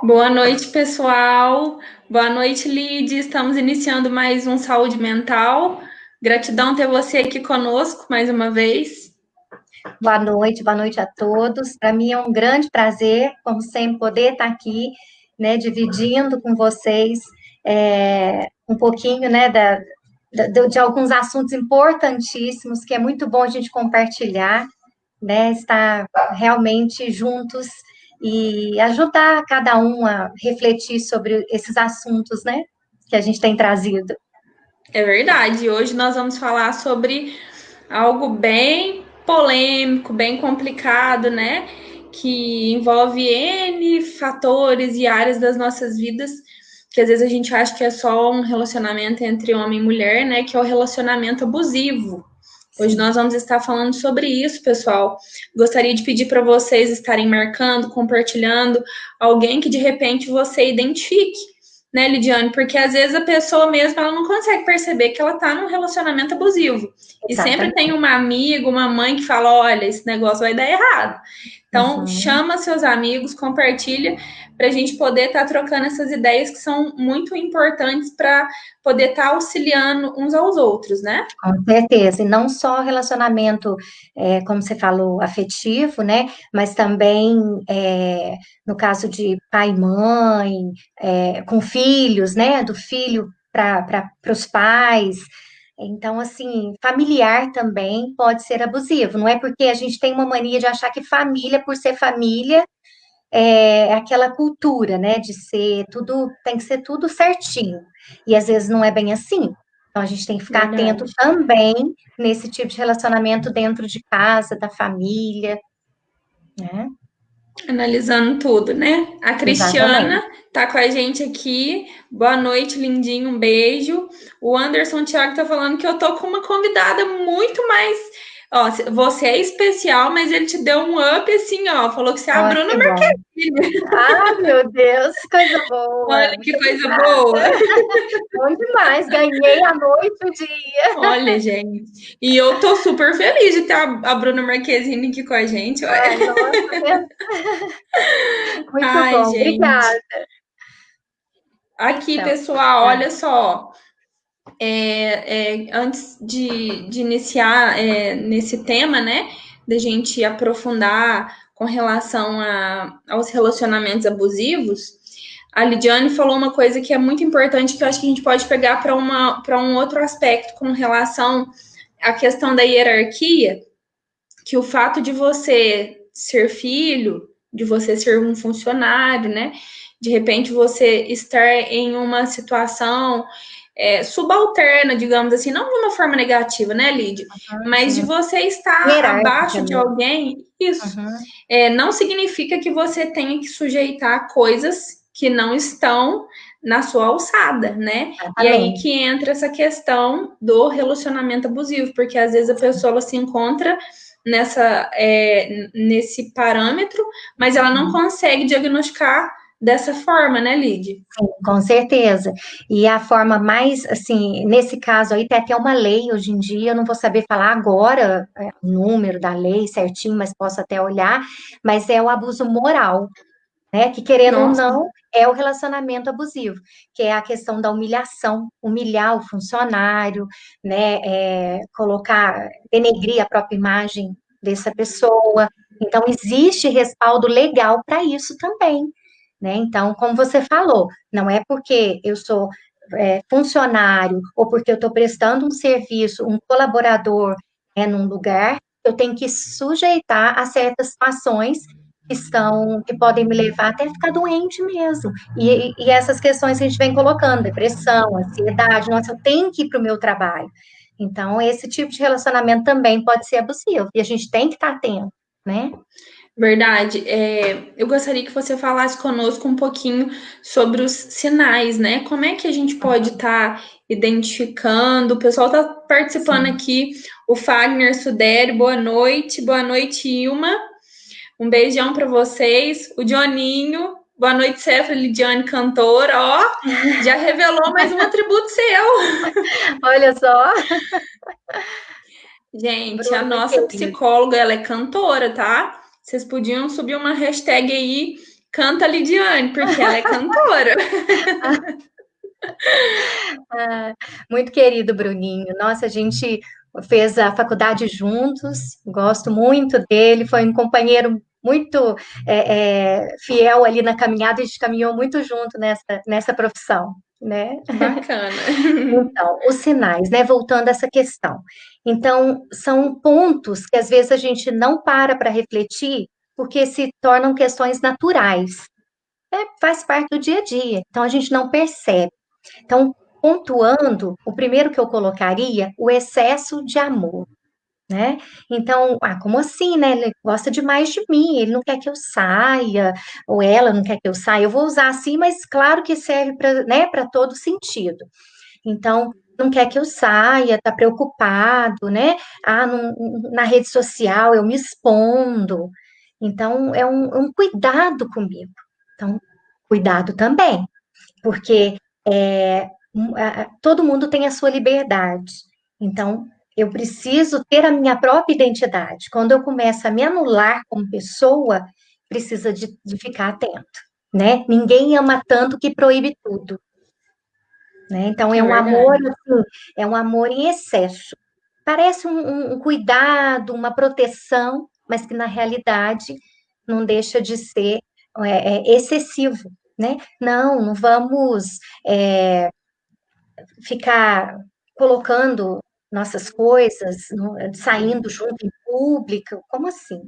Boa noite, pessoal. Boa noite, Lid. Estamos iniciando mais um Saúde Mental. Gratidão ter você aqui conosco mais uma vez. Boa noite a todos. Para mim é um grande prazer, como sempre, poder estar aqui, né, dividindo com vocês um pouquinho, né, de alguns assuntos importantíssimos, que é muito bom a gente compartilhar, né, estar realmente juntos e ajudar cada um a refletir sobre esses assuntos, né, que a gente tem trazido. É verdade. Hoje nós vamos falar sobre algo bem polêmico, bem complicado, né? Que envolve N fatores e áreas das nossas vidas, que às vezes a gente acha que é só um relacionamento entre homem e mulher, né? Que é o relacionamento abusivo. Hoje Sim. nós vamos estar falando sobre isso, pessoal. Gostaria de pedir para vocês estarem marcando, compartilhando alguém que de repente você identifique, né, Lidiane? Porque às vezes a pessoa mesmo ela não consegue perceber que ela está num relacionamento abusivo. E sempre tem Exatamente. uma amiga, uma mãe que fala: olha, esse negócio vai dar errado. Então, Uhum. chama seus amigos, compartilha, para a gente poder estar trocando essas ideias que são muito importantes para poder estar auxiliando uns aos outros, né? Com certeza, e não só relacionamento, como você falou, afetivo, né? Mas também, no caso de pai e mãe, com filhos, né? Do filho para os pais. Então, assim, familiar também pode ser abusivo. Não é porque a gente tem uma mania de achar que família, por ser família, é aquela cultura, né? De ser tudo, tem que ser tudo certinho. E às vezes não é bem assim. Então, a gente tem que ficar atento Verdade. também nesse tipo de relacionamento dentro de casa, da família, né? Analisando tudo, né? A Exatamente. Cristiana tá com a gente aqui. Boa noite, lindinho, um beijo. O Anderson Thiago tá falando que eu tô com uma convidada muito mais. Ó, você é especial, mas ele te deu um up assim, ó. Falou que você é a Ó, Bruna que bom. Marquezine. Ah, meu Deus, coisa Olha boa. que Muito coisa obrigada. boa. Bom demais. Ganhei a noite, o dia. Olha, gente. E eu tô super feliz de ter a Bruna Marquezine aqui com a gente. Ai, Olha. nossa, muito Ai, bom. gente. Obrigada. Aqui, Então, pessoal, ah, olha só. Antes de iniciar nesse tema, né, da gente aprofundar com relação aos relacionamentos abusivos, a Lidiane falou uma coisa que é muito importante que eu acho que a gente pode pegar para um outro aspecto com relação à questão da hierarquia, que o fato de você ser filho, de você ser um funcionário, né, de repente você estar em uma situação subalterna, digamos assim, não de uma forma negativa, né, Lid? Mas de sim. você estar Hierárquica abaixo de mesmo. alguém, isso. Uhum, Não significa que você tenha que sujeitar coisas que não estão na sua alçada, né? E aí exatamente. que entra essa questão do relacionamento abusivo, porque às vezes a pessoa ela se encontra nesse parâmetro, mas ela não Uhum. consegue diagnosticar dessa forma, né, Lid? Com certeza. E a forma mais, assim, nesse caso aí, tem até uma lei hoje em dia, eu não vou saber falar agora o número da lei certinho, mas posso até olhar, mas é o abuso moral, né? Que querendo ou Nossa, não, é o relacionamento abusivo, que é a questão da humilhação, humilhar o funcionário, né? Colocar, denegrir a própria imagem dessa pessoa. Então, existe respaldo legal para isso também, né? Então, como você falou, não é porque eu sou funcionário ou porque eu estou prestando um serviço, um colaborador num lugar, eu tenho que sujeitar a certas situações que podem me levar até ficar doente mesmo. E essas questões que a gente vem colocando, depressão, ansiedade, nossa, eu tenho que ir para o meu trabalho. Então, esse tipo de relacionamento também pode ser abusivo, e a gente tem que estar atento, né? verdade. Eu gostaria que você falasse conosco um pouquinho sobre os sinais, né? Como é que a gente pode estar identificando? O pessoal está participando Sim. aqui. O Fagner Suderi, boa noite, Ilma. Um beijão para vocês. O Dioninho, boa noite, Cefra Lidiane, cantora. Ó, já revelou mais um atributo seu. Olha só, Gente, a Bruno, muito nossa querido. psicóloga, ela é cantora, tá? vocês podiam subir uma hashtag aí, canta Lidiane, porque ela é cantora. Muito querido, Bruninho. Nossa, a gente fez a faculdade juntos, gosto muito dele, foi um companheiro muito fiel ali na caminhada, a gente caminhou muito junto nessa profissão, né? Bacana. Então, os sinais, né? Voltando a essa questão. Então, são pontos que às vezes a gente não para refletir, porque se tornam questões naturais, né? Faz parte do dia a dia, então a gente não percebe. Então, pontuando, o primeiro que eu colocaria, o excesso de amor, né? Então, como assim, né? Ele gosta demais de mim, ele não quer que eu saia, ou ela não quer que eu saia. Eu vou usar assim, mas claro que serve para, né, para todo sentido. Então, não quer que eu saia, tá preocupado, né? Na rede social eu me expondo. Então, é um cuidado comigo. Então, cuidado também, porque todo mundo tem a sua liberdade. Então, eu preciso ter a minha própria identidade. Quando eu começo a me anular como pessoa, precisa de ficar atento, né? Ninguém ama tanto que proíbe tudo, né? Então, É verdade. assim, é um amor em excesso. Parece um cuidado, uma proteção, mas que na realidade não deixa de ser excessivo, né? Não vamos é, ficar colocando nossas coisas, saindo junto em público, como assim?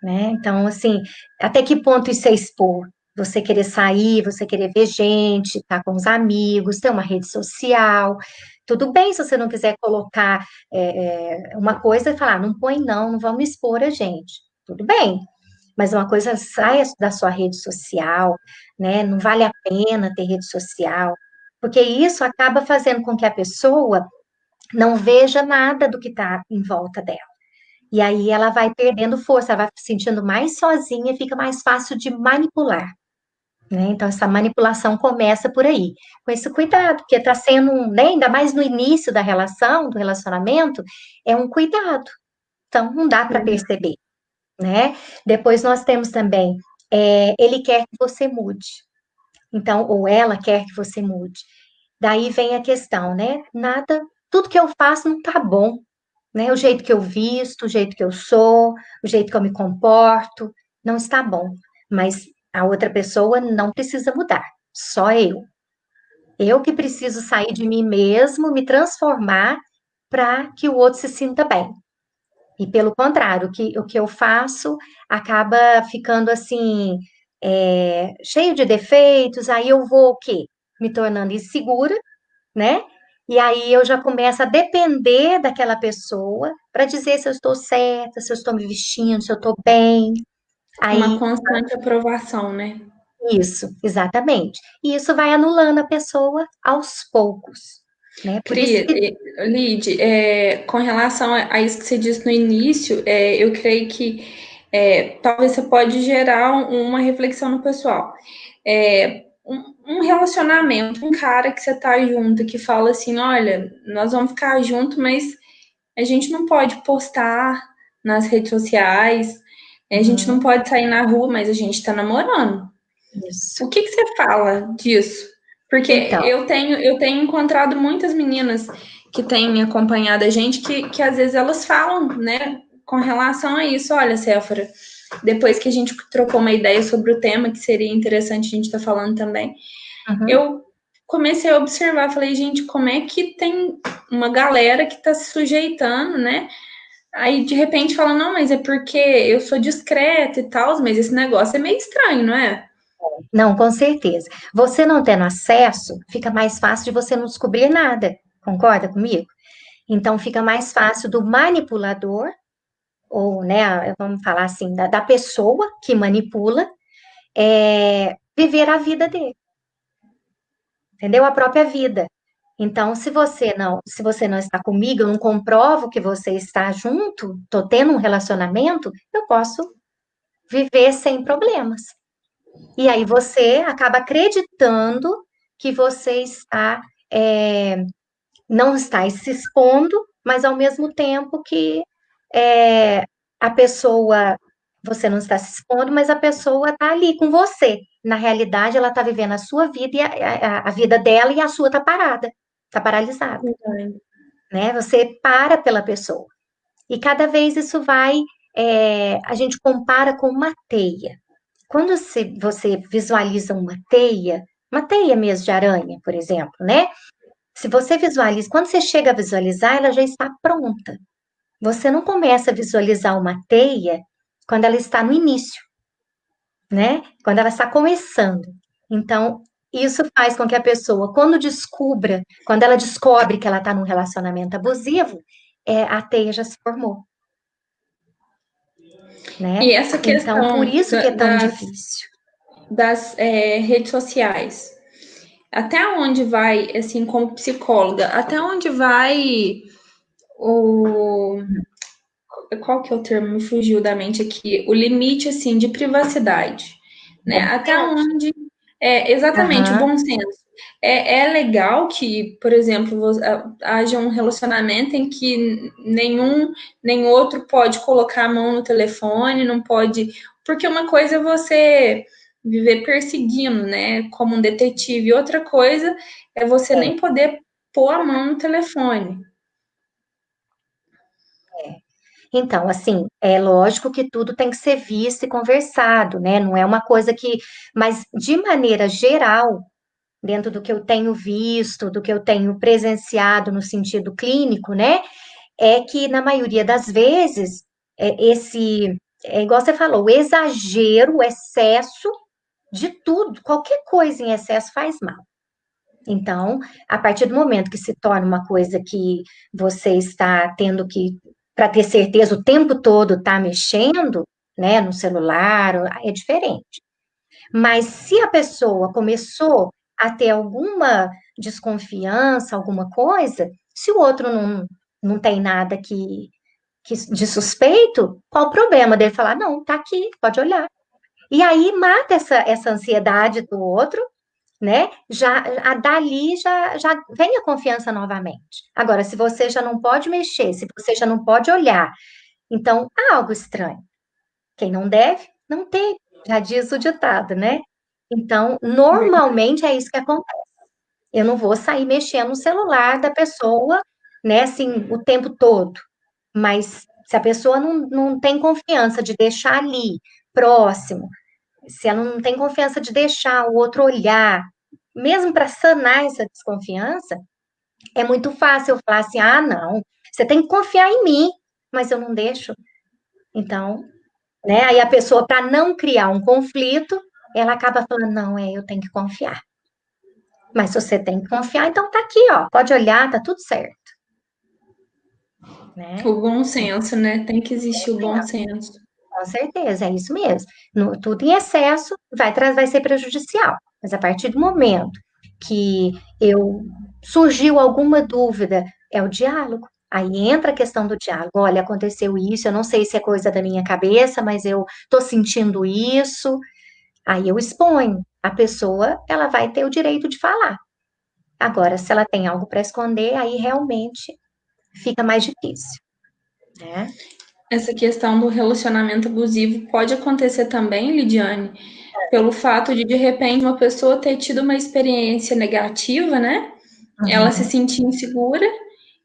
Né? Então, assim, até que ponto isso é expor? Você querer sair, você querer ver gente, estar com os amigos, ter uma rede social. Tudo bem se você não quiser colocar uma coisa e falar, não põe não vamos expor a gente. Tudo bem, mas uma coisa saia da sua rede social, né? Não vale a pena ter rede social, porque isso acaba fazendo com que a pessoa não veja nada do que está em volta dela. E aí ela vai perdendo força, ela vai se sentindo mais sozinha, fica mais fácil de manipular, né? Então, essa manipulação começa por aí, com esse cuidado, porque está sendo, né, ainda mais no início da relação, do relacionamento, é um cuidado. Então, não dá para Verdade. perceber, né? Depois nós temos também, ele quer que você mude. Então, ou ela quer que você mude. Daí vem a questão, né? Nada, tudo que eu faço não tá bom, né? O jeito que eu visto, o jeito que eu sou, o jeito que eu me comporto, não está bom. Mas a outra pessoa não precisa mudar, só eu. Eu que preciso sair de mim mesmo, me transformar para que o outro se sinta bem. E pelo contrário, o que eu faço acaba ficando assim, cheio de defeitos, aí eu vou o quê? Me tornando insegura, né? E aí eu já começo a depender daquela pessoa para dizer se eu estou certa, se eu estou me vestindo, se eu estou bem. Uma Aí, constante aprovação, né? isso, exatamente. E isso vai anulando a pessoa aos poucos, né? Por isso Cria, que. Lid, com relação a isso que você disse no início, eu creio que talvez você pode gerar uma reflexão no pessoal. Um relacionamento, um cara que você tá junto, que fala assim, olha, nós vamos ficar junto, mas a gente não pode postar nas redes sociais, a gente não Uhum, pode sair na rua, mas a gente tá namorando. isso. O que que você fala disso? Porque Então, eu tenho encontrado muitas meninas que têm me acompanhado a gente que às vezes elas falam, né, com relação a isso. Olha, Séfora, depois que a gente trocou uma ideia sobre o tema, que seria interessante a gente estar falando também, uhum. eu comecei a observar, falei, gente, como é que tem uma galera que está se sujeitando, né? Aí de repente fala, não, mas é porque eu sou discreta e tal, mas esse negócio é meio estranho, não é? Não, com certeza. Você não tendo acesso, fica mais fácil de você não descobrir nada. Concorda comigo? Então, fica mais fácil do manipulador, ou, né, vamos falar assim, da pessoa que manipula, viver a vida dele, entendeu? A própria vida. Então, se você não está comigo, eu não comprovo que você está junto, estou tendo um relacionamento, eu posso viver sem problemas. E aí você acaba acreditando que você não está se expondo, mas ao mesmo tempo que é, a pessoa você não está se expondo, mas a pessoa está ali com você. Na realidade, ela está vivendo a sua vida e a vida dela e a sua está parada, está paralisada, né? Você para pela pessoa. E cada vez isso vai, a gente compara com uma teia. Quando você visualiza uma teia mesmo de aranha, por exemplo, né? Se você visualiza, quando você chega a visualizar, ela já está pronta. Você não começa a visualizar uma teia quando ela está no início, né? Quando ela está começando. Então, isso faz com que a pessoa, quando ela descobre que ela está num relacionamento abusivo, a teia já se formou, né? E essa Então, por questão isso que é tão difícil. das redes sociais, até onde vai, assim, como psicóloga, até onde vai o... Qual que é o termo? Me fugiu da mente aqui. O limite, assim, de privacidade, né? Bom Até senso. onde... exatamente, o Aham, bom senso. É legal que, por exemplo, haja um relacionamento em que nem outro pode colocar a mão no telefone, não pode. Porque uma coisa é você viver perseguindo, né, como um detetive, e outra coisa é você é. nem poder pôr a mão no telefone. Então, assim, é lógico que tudo tem que ser visto e conversado, né? Não é uma coisa que. Mas, de maneira geral, dentro do que eu tenho visto, do que eu tenho presenciado no sentido clínico, né? É que, na maioria das vezes, igual você falou, o exagero, o excesso de tudo, qualquer coisa em excesso faz mal. Então, a partir do momento que se torna uma coisa que você está tendo que, para ter certeza, o tempo todo está mexendo, né, no celular, é diferente. Mas se a pessoa começou a ter alguma desconfiança, alguma coisa, se o outro não tem nada de suspeito, qual o problema dele falar, não, tá aqui, pode olhar. E aí mata essa ansiedade do outro, né? Dali já vem a confiança novamente. Agora, se você já não pode mexer, se você já não pode olhar, então há algo estranho. Quem não deve, não tem, já diz o ditado, né? Então, normalmente é isso que acontece. Eu não vou sair mexendo no celular da pessoa, né, assim, o tempo todo. Mas se a pessoa não tem confiança de deixar ali, próximo, se ela não tem confiança de deixar o outro olhar, mesmo para sanar essa desconfiança, é muito fácil eu falar assim: ah, não, você tem que confiar em mim, mas eu não deixo. Então, né, aí a pessoa, para não criar um conflito, ela acaba falando: não, eu tenho que confiar. Mas se você tem que confiar, então tá aqui, ó, pode olhar, tá tudo certo, né? O bom senso, né? Tem que existir o bom senso. Com certeza, é isso mesmo. Tudo em excesso vai ser prejudicial. Mas a partir do momento que surgiu alguma dúvida, é o diálogo. Aí entra a questão do diálogo. Olha, aconteceu isso, eu não sei se é coisa da minha cabeça, mas eu estou sentindo isso. Aí eu exponho. A pessoa, ela vai ter o direito de falar. Agora, se ela tem algo para esconder, aí realmente fica mais difícil, né? Essa questão do relacionamento abusivo pode acontecer também, Lidiane, pelo fato de repente, uma pessoa ter tido uma experiência negativa, né? Ela se Uhum. sentir insegura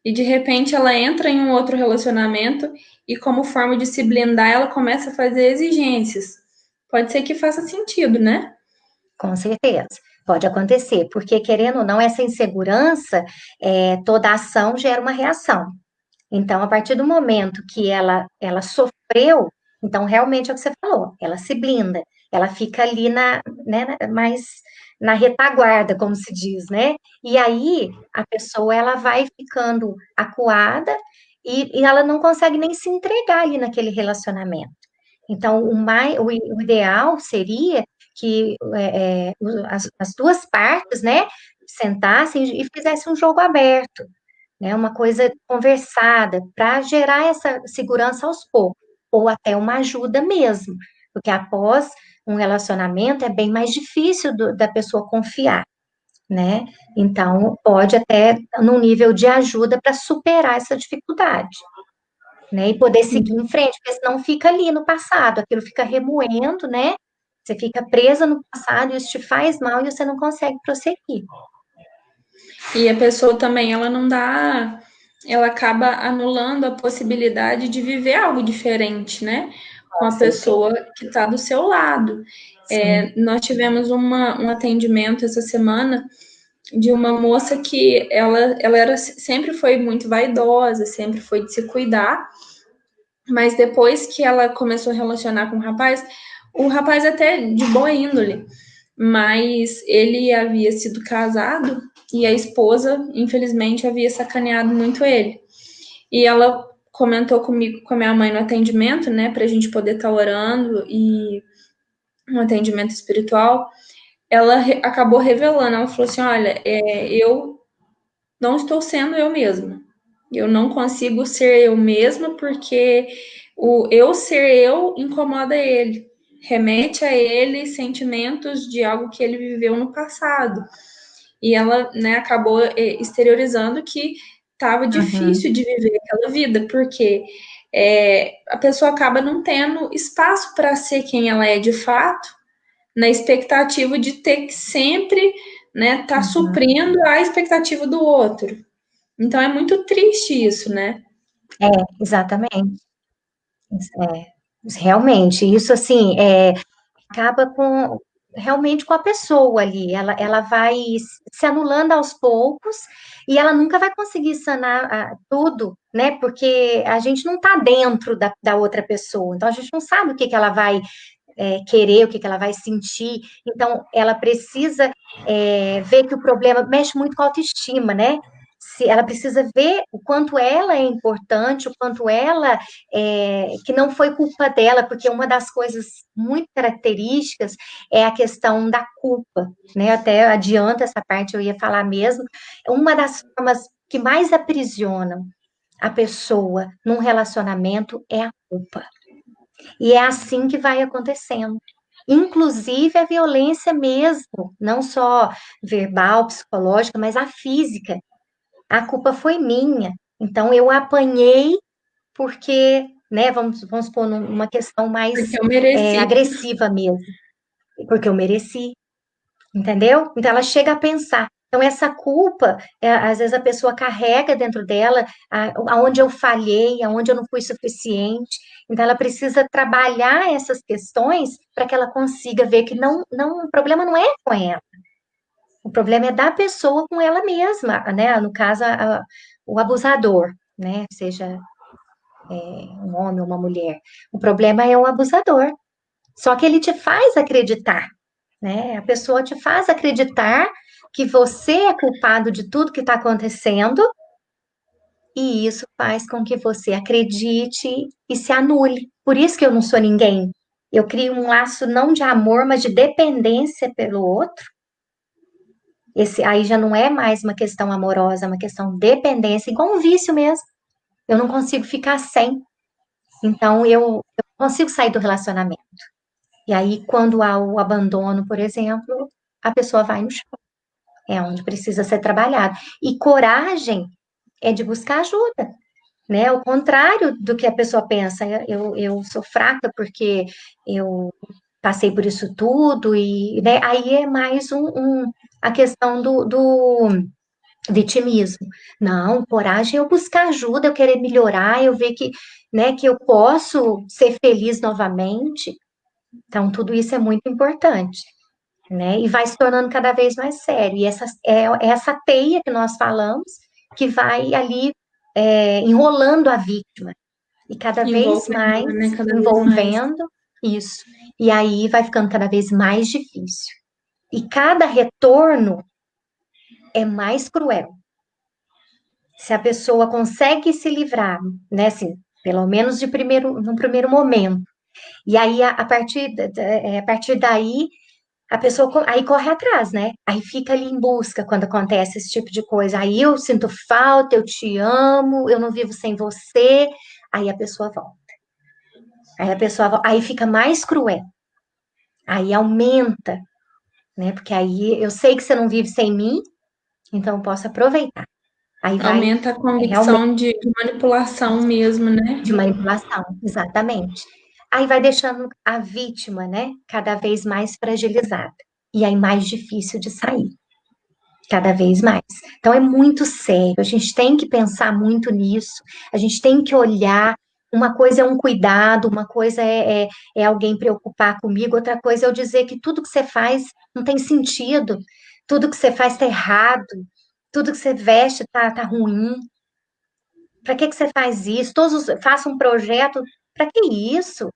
e de repente ela entra em um outro relacionamento e, como forma de se blindar, ela começa a fazer exigências. Pode ser que faça sentido, né? Com certeza, pode acontecer, porque querendo ou não, essa insegurança, toda ação gera uma reação. Então, a partir do momento que ela sofreu, então realmente é o que você falou, ela se blinda, ela fica ali mais na retaguarda, como se diz, né? E aí a pessoa ela vai ficando acuada e ela não consegue nem se entregar ali naquele relacionamento. Então, o ideal seria que as duas partes, né, sentassem e fizessem um jogo aberto, né, uma coisa conversada, para gerar essa segurança aos poucos, ou até uma ajuda mesmo, porque após um relacionamento é bem mais difícil da pessoa confiar, né? Então, pode até num nível de ajuda para superar essa dificuldade. né? E poder seguir em frente, porque senão fica ali no passado, aquilo fica remoendo, né? Você fica presa no passado, isso te faz mal e você não consegue prosseguir. E a pessoa também, ela não dá, ela acaba anulando a possibilidade de viver algo diferente, né? Com Com a certeza. pessoa que está do seu lado. Sim. Nós tivemos um atendimento essa semana de uma moça que ela era, sempre foi muito vaidosa, sempre foi de se cuidar, mas depois que ela começou a relacionar com o rapaz até de boa índole, mas ele havia sido casado e a esposa, infelizmente, havia sacaneado muito ele. E ela comentou comigo, com a minha mãe no atendimento, né, pra gente poder estar orando e um atendimento espiritual. Ela acabou revelando, ela falou assim: olha, eu não estou sendo eu mesma. Eu não consigo ser eu mesma porque o eu ser eu incomoda ele, remete a ele sentimentos de algo que ele viveu no passado. E ela, né, acabou exteriorizando que estava Uhum. difícil de viver aquela vida, porque a pessoa acaba não tendo espaço para ser quem ela é de fato, na expectativa de ter que sempre, né, tá Uhum. suprindo a expectativa do outro. Então é muito triste isso, né? É, exatamente. É, realmente, isso assim, acaba com realmente com a pessoa ali. Ela vai se anulando aos poucos e ela nunca vai conseguir sanar tudo, né? Porque a gente não está dentro da outra pessoa, então a gente não sabe o que que ela vai querer, o que que ela vai sentir. Então ela precisa ver que o problema mexe muito com a autoestima, né? Se ela precisa ver o quanto ela é importante, o quanto ela que não foi culpa dela, porque uma das coisas muito características é a questão da culpa, né? Até adianta essa parte, eu ia falar mesmo. Uma das formas que mais aprisionam a pessoa num relacionamento é a culpa. E é assim que vai acontecendo. Inclusive a violência mesmo, não só verbal, psicológica, mas a física. A culpa foi minha. Então eu apanhei porque, né, vamos pôr numa questão mais Porque eu mereci. agressiva mesmo, porque eu mereci, entendeu? Então ela chega a pensar. Então essa culpa, às vezes a pessoa carrega dentro dela aonde eu falhei, aonde eu não fui suficiente. Então ela precisa trabalhar essas questões para que ela consiga ver que não, o problema não é com ela. O problema é da pessoa com ela mesma, né? No caso, o abusador, né? Seja um homem ou uma mulher. O problema é o abusador. Só que ele te faz acreditar, né? A pessoa te faz acreditar que você é culpado de tudo que está acontecendo, e isso faz com que você acredite e se anule. Por isso que eu não sou ninguém. Eu crio um laço não de amor, mas de dependência pelo outro. Esse aí já não é mais uma questão amorosa, é uma questão de dependência, igual um vício mesmo. Eu não consigo ficar sem. Então eu consigo sair do relacionamento. E aí, quando há o abandono, por exemplo, a pessoa vai no chão. É onde precisa ser trabalhado. E coragem é de buscar ajuda, né? O contrário do que a pessoa pensa. Eu sou fraca porque eu passei por isso tudo, e né? Aí é mais a questão do vitimismo. Não, coragem é eu buscar ajuda, eu querer melhorar, eu ver que, né, que eu posso ser feliz novamente. Então, tudo isso é muito importante, né? E vai se tornando cada vez mais sério. E essa teia que nós falamos, que vai ali enrolando a vítima, e cada vez Envolvendo, mais né? Cada vez mais. envolvendo isso. E aí vai ficando cada vez mais difícil. E cada retorno é mais cruel. Se a pessoa consegue se livrar, né, assim, pelo menos no primeiro momento, e aí a partir daí a pessoa aí corre atrás, né? Aí fica ali em busca quando acontece esse tipo de coisa. Aí eu sinto falta, eu te amo, eu não vivo sem você. Aí a pessoa volta. Aí fica mais cruel. Aí aumenta, né? Porque aí eu sei que você não vive sem mim, então eu posso aproveitar. Aí vai Aumenta a realmente convicção de manipulação mesmo, né? de manipulação, exatamente. Aí vai deixando a vítima, né, cada vez mais fragilizada. E aí mais difícil de sair, cada vez mais. Então é muito sério, a gente tem que pensar muito nisso, a gente tem que olhar. Uma coisa é um cuidado, uma coisa é alguém preocupar comigo, outra coisa é eu dizer que tudo que você faz não tem sentido, tudo que você faz está errado, tudo que você veste tá ruim. Para que que você faz isso? Faça um projeto. Para que isso?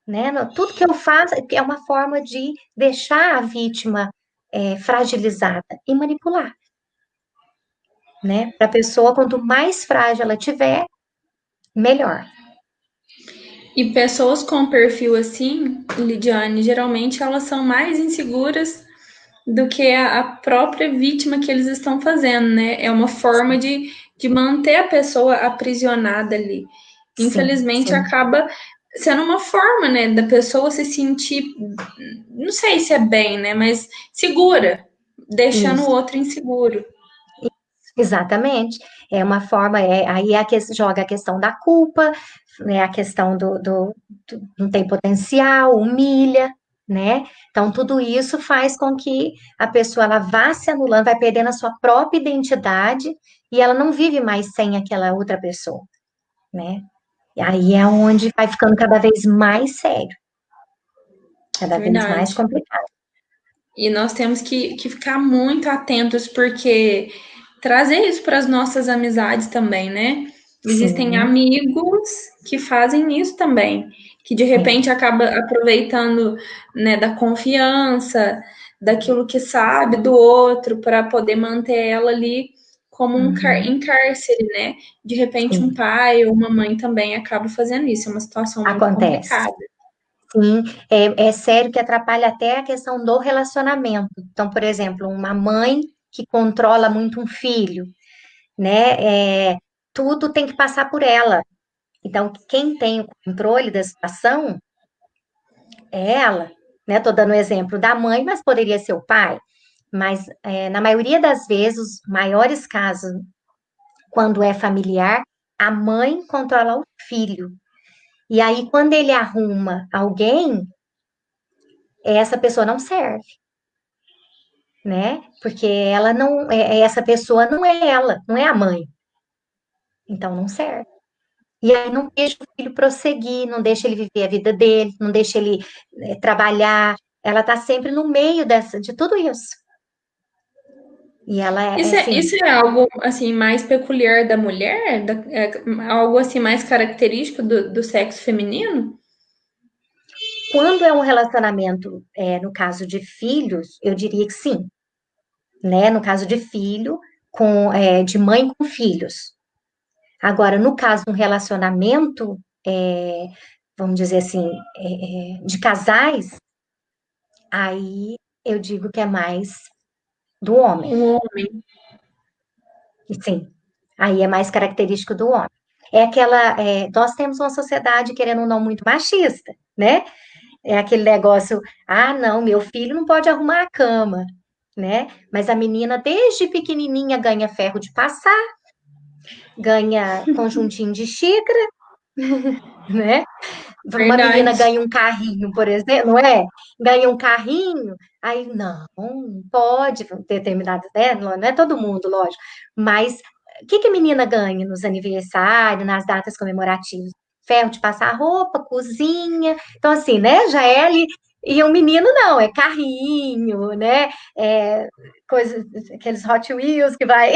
Né? Tudo que eu faço é uma forma de deixar a vítima fragilizada e manipular, né? Para a pessoa, quanto mais frágil ela tiver, melhor. E pessoas com perfil assim, Lidiane, geralmente elas são mais inseguras do que a própria vítima que eles estão fazendo, né? É uma forma de manter a pessoa aprisionada ali. Sim, Infelizmente, sim, acaba sendo uma forma, né, da pessoa se sentir, não sei se é bem, né, mas segura, deixando o isso. outro inseguro. Exatamente. É uma forma, aí joga a questão da culpa, né, a questão do não tem potencial, humilha, né? Então, tudo isso faz com que a pessoa ela vá se anulando, vai perdendo a sua própria identidade e ela não vive mais sem aquela outra pessoa, né? E aí é onde vai ficando cada vez mais sério, cada vez mais Verdade. complicado. E nós temos que ficar muito atentos, porque trazer isso para as nossas amizades também, né? Existem Sim, amigos que fazem isso também, que de sim. repente acaba aproveitando, né, da confiança, daquilo que sabe do outro para poder manter ela ali como Uhum, em cárcere, né? De repente um sim. pai ou uma mãe também acaba fazendo isso, é uma situação muito Acontece. complicada. Sim, é sério que atrapalha até a questão do relacionamento. Então, por exemplo, uma mãe que controla muito um filho, né? Tudo tem que passar por ela. Então, quem tem o controle da situação é ela, né? Estou dando o exemplo da mãe, mas poderia ser o pai. Mas na maioria das vezes, os maiores casos, quando é familiar, a mãe controla o filho. E aí, quando ele arruma alguém, essa pessoa não serve, né? Porque ela não, essa pessoa não é ela, não é a mãe. Então não serve. E aí não deixa o filho prosseguir, não deixa ele viver a vida dele, não deixa ele trabalhar. Ela está sempre no meio de tudo isso. E ela assim, Isso é algo assim mais peculiar da mulher? Algo assim mais característico do sexo feminino? quando é um relacionamento, no caso de filhos, eu diria que sim, né? No caso de filho, de mãe com filhos. Agora, no caso de um relacionamento, vamos dizer assim, de casais, aí eu digo que é mais do homem. Um homem. E sim, aí é mais característico do homem. Nós temos uma sociedade, querendo ou não, muito machista, né? É aquele negócio, ah, não, meu filho não pode arrumar a cama, né? Mas a menina, desde pequenininha, ganha ferro de passar, ganha conjuntinho de xícara, né? Uma menina Verdade. ganha um carrinho, por exemplo, não é? Ganha um carrinho, aí não pode, determinado, né? Não é todo mundo, lógico, mas o que que a menina ganha nos aniversários, nas datas comemorativas? Ferro de passar roupa, cozinha, então assim, né? Já é ali. E o menino não, é carrinho, né? É, coisas, aqueles Hot Wheels que vai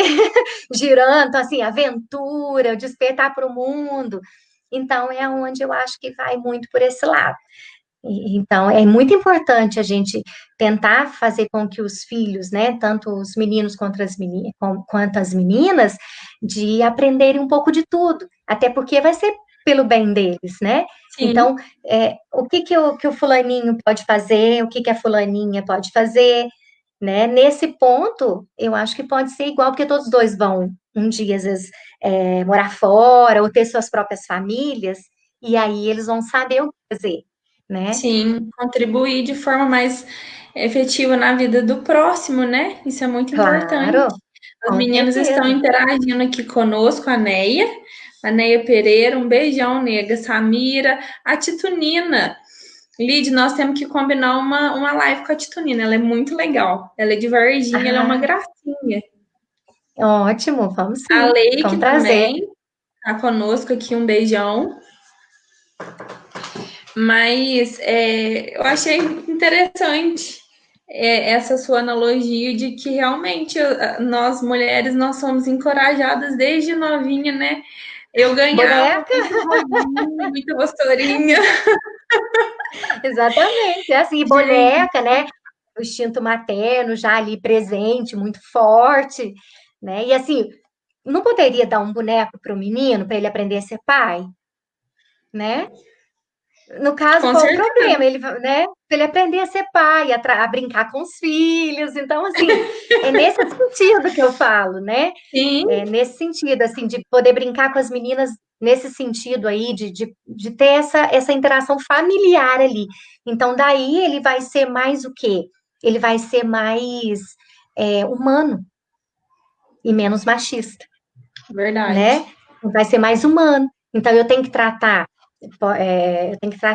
girando, então assim, aventura, despertar para o mundo. Então, é onde eu acho que vai muito por esse lado. Então, é muito importante a gente tentar fazer com que os filhos, né, tanto os meninos quanto as meninas, de aprenderem um pouco de tudo, até porque vai ser pelo bem deles, né? Sim. Então, o que que o fulaninho pode fazer, o que que a fulaninha pode fazer, né? Nesse ponto, eu acho que pode ser igual, porque todos dois vão um dia, às vezes, morar fora ou ter suas próprias famílias, e aí eles vão saber o que fazer, né? Sim, contribuir de forma mais efetiva na vida do próximo, né? Isso é muito importante. Claro, As com meninas estão certeza. interagindo aqui conosco, a Neia Pereira, um beijão, nega, Samira, a Titunina. Lid, nós temos que combinar uma live com a Titunina, ela é muito legal. Ela é de Varginha, ela é uma Ah, gracinha. ótimo, vamos A sim, com Leike prazer. também tá conosco aqui, um beijão. Mas eu achei interessante essa sua analogia de que realmente nós mulheres nós somos encorajadas desde novinha, né? Eu ganhava Boneca? muito joguinho, muita vassourinha. Exatamente, é assim, e Gente, boneca, né? O instinto materno já ali presente, muito forte, né? E assim, não poderia dar um boneco para o menino para ele aprender a ser pai, né? No caso, com qual o certeza. problema? Ele, né? Pra ele aprender a ser pai, a brincar com os filhos. Então, assim, é nesse sentido que eu falo, né? Sim, É nesse sentido, assim, de poder brincar com as meninas nesse sentido aí, de ter essa interação familiar ali. Então, daí ele vai ser mais o quê? Ele vai ser mais humano e menos machista, né? verdade. Vai ser mais humano. Então, eu tenho que tratar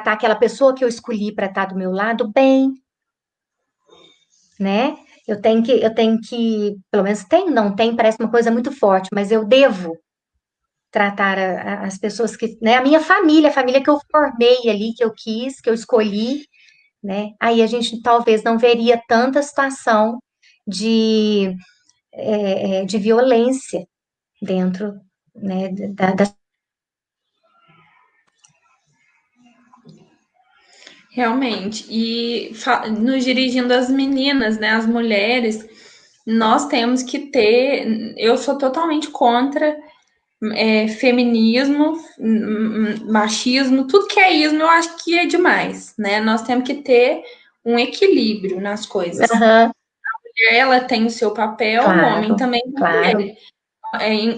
aquela pessoa que eu escolhi para estar do meu lado bem, né? Pelo menos tem, não tem, parece uma coisa muito forte, mas eu devo tratar as pessoas que, né? A minha família, a família que eu formei ali, que eu quis, que eu escolhi, né? Aí a gente talvez não veria tanta situação de, de violência dentro, né, da Realmente. E nos dirigindo às meninas, né, as mulheres, nós temos que ter. Eu sou totalmente contra feminismo, machismo, tudo que é ismo, eu acho que é demais, né? Nós temos que ter um equilíbrio nas coisas. Aham, Ela tem o seu papel, o homem claro, também tem o claro. dele.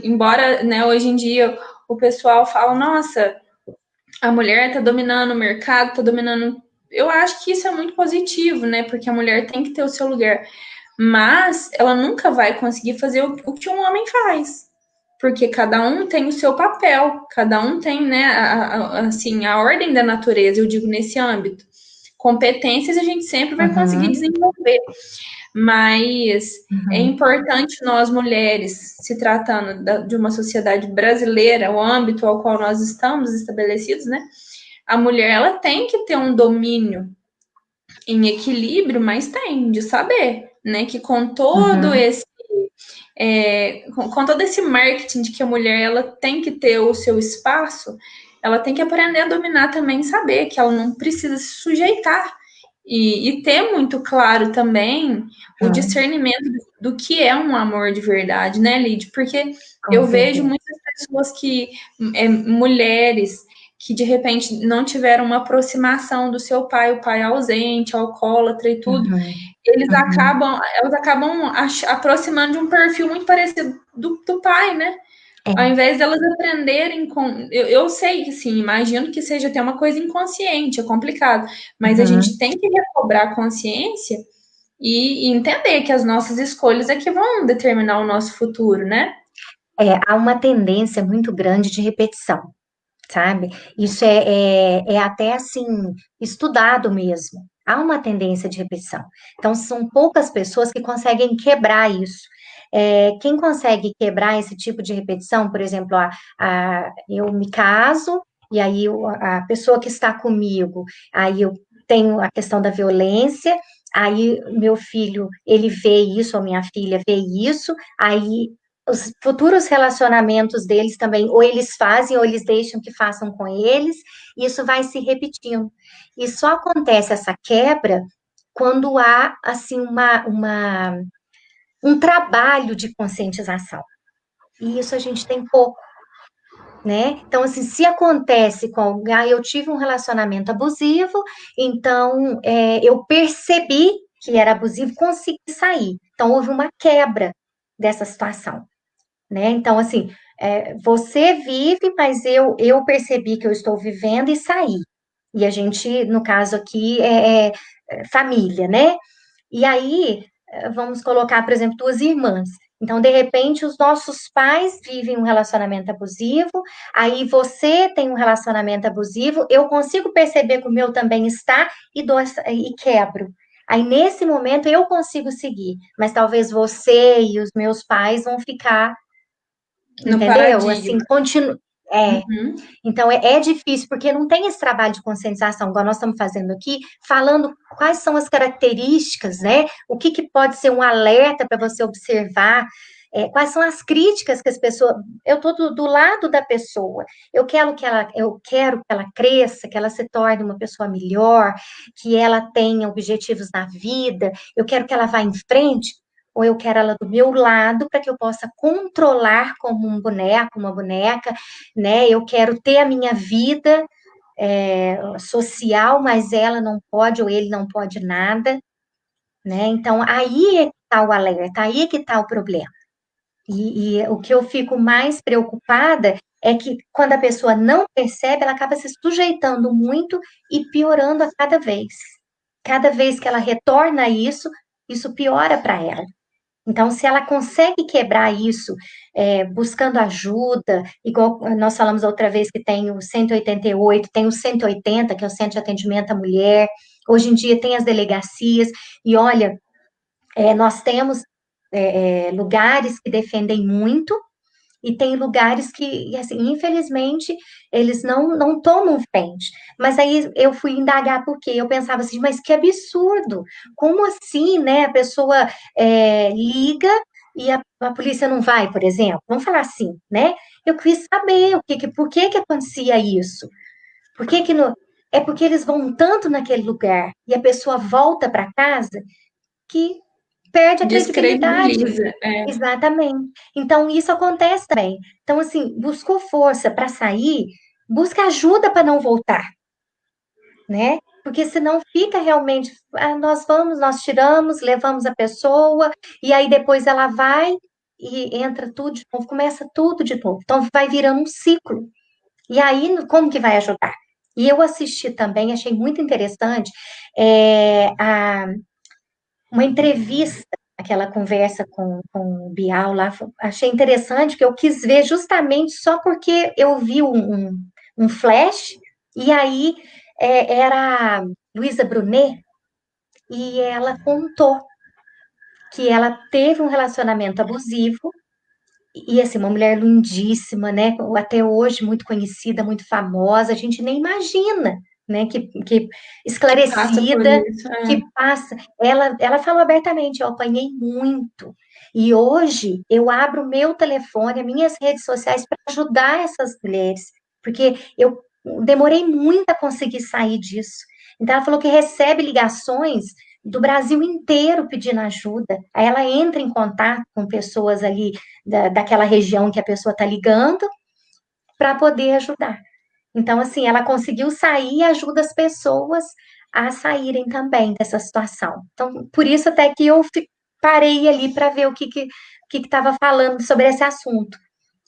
Embora, né, hoje em dia o pessoal fala, nossa, a mulher está dominando o mercado, está dominando. Eu acho que isso é muito positivo, né? Porque a mulher tem que ter o seu lugar. Mas ela nunca vai conseguir fazer o que um homem faz. Porque cada um tem o seu papel, cada um tem, né, assim, a ordem da natureza, eu digo nesse âmbito. Competências a gente sempre vai conseguir Uhum, desenvolver, mas é uhum. importante nós mulheres, se tratando de uma sociedade brasileira, o âmbito ao qual nós estamos estabelecidos, né? A mulher ela tem que ter um domínio em equilíbrio, mas tem de saber, né? Que com todo Uhum, esse com todo esse marketing de que a mulher ela tem que ter o seu espaço, ela tem que aprender a dominar também, saber que ela não precisa se sujeitar e ter muito claro também o uhum, discernimento do que é um amor de verdade, né, Lid? Porque com eu vejo certeza. muitas pessoas mulheres, que de repente não tiveram uma aproximação do seu pai, o pai ausente, alcoólatra e tudo, Uhum, uhum. elas acabam aproximando de um perfil muito parecido do pai, né? Ao É, invés delas aprenderem com. Eu sei que sim, imagino que seja até uma coisa inconsciente, é complicado, mas a gente uhum. tem que recobrar a consciência e entender que as nossas escolhas é que vão determinar o nosso futuro, né? Há uma tendência muito grande de repetição, sabe? Isso é até assim, estudado mesmo. Há uma tendência de repetição. Então, são poucas pessoas que conseguem quebrar isso. Quem consegue quebrar esse tipo de repetição, por exemplo, eu me caso, e aí a pessoa que está comigo, aí eu tenho a questão da violência, aí meu filho, ele vê isso, ou minha filha vê isso, aí os futuros relacionamentos deles também, ou eles fazem, ou eles deixam que façam com eles, e isso vai se repetindo. E só acontece essa quebra quando há, assim, um trabalho de conscientização. E isso a gente tem pouco, né? Então, assim, se acontece com alguém, eu tive um relacionamento abusivo, então eu percebi que era abusivo, consegui sair. Então, houve uma quebra dessa situação, né? Então, assim, você vive, mas eu percebi que eu estou vivendo e saí. E a gente, no caso aqui, família, né? E aí, vamos colocar, por exemplo, duas irmãs. Então, de repente, os nossos pais vivem um relacionamento abusivo, aí você tem um relacionamento abusivo, eu consigo perceber que o meu também está e quebro. Aí, nesse momento, eu consigo seguir, mas talvez você e os meus pais vão ficar, No entendeu? Assim, paradigma. continua. É, Uhum. então, é difícil, porque não tem esse trabalho de conscientização, igual nós estamos fazendo aqui, falando quais são as características, né? O que, que pode ser um alerta para você observar, quais são as críticas que as pessoas. Eu estou do lado da pessoa, eu quero que ela cresça, que ela se torne uma pessoa melhor, que ela tenha objetivos na vida, eu quero que ela vá em frente. Ou eu quero ela do meu lado para que eu possa controlar como um boneco, uma boneca, né? Eu quero ter a minha vida social, mas ela não pode ou ele não pode nada, né? Então aí é que está o alerta, aí é que está o problema. E o que eu fico mais preocupada é que quando a pessoa não percebe, ela acaba se sujeitando muito e piorando a cada vez. Cada vez que ela retorna a isso piora para ela. Então, se ela consegue quebrar isso, buscando ajuda, igual nós falamos outra vez que tem o 188, tem o 180, que é o Centro de Atendimento à Mulher, hoje em dia tem as delegacias, e olha, nós temos lugares que defendem muito, e tem lugares que, assim, infelizmente, eles não tomam frente. Mas aí eu fui indagar por quê? Eu pensava assim, mas que absurdo! Como assim, né? A pessoa liga e a polícia não vai, por exemplo. Vamos falar assim, né? Eu quis saber por que que acontecia isso. Por que que no... É porque eles vão tanto naquele lugar e a pessoa volta para casa que perde a credibilidade. Descredibiliza. É. Exatamente. Então, isso acontece também. Então, assim, buscou força para sair, busca ajuda para não voltar, né? Porque senão fica realmente, nós tiramos, levamos a pessoa, e aí depois ela vai e entra tudo de novo, começa tudo de novo. Então, vai virando um ciclo. E aí, como que vai ajudar? E eu assisti também, achei muito interessante, uma entrevista, aquela conversa com o Bial lá, achei interessante, que eu quis ver justamente só porque eu vi um flash, e aí era a Luísa Brunet, e ela contou que ela teve um relacionamento abusivo, e assim, uma mulher lindíssima, né? Até hoje muito conhecida, muito famosa, a gente nem imagina, né? Que Que passa por esclarecida, isso. que passa. Ela falou abertamente, eu apanhei muito. E hoje eu abro o meu telefone, as minhas redes sociais para ajudar essas mulheres, porque eu demorei muito a conseguir sair disso. Então ela falou que recebe ligações do Brasil inteiro pedindo ajuda. Aí ela entra em contato com pessoas ali daquela região que a pessoa está ligando para poder ajudar. Então, assim, ela conseguiu sair e ajuda as pessoas a saírem também dessa situação. Então, por isso até que eu parei ali para ver o que estava falando sobre esse assunto.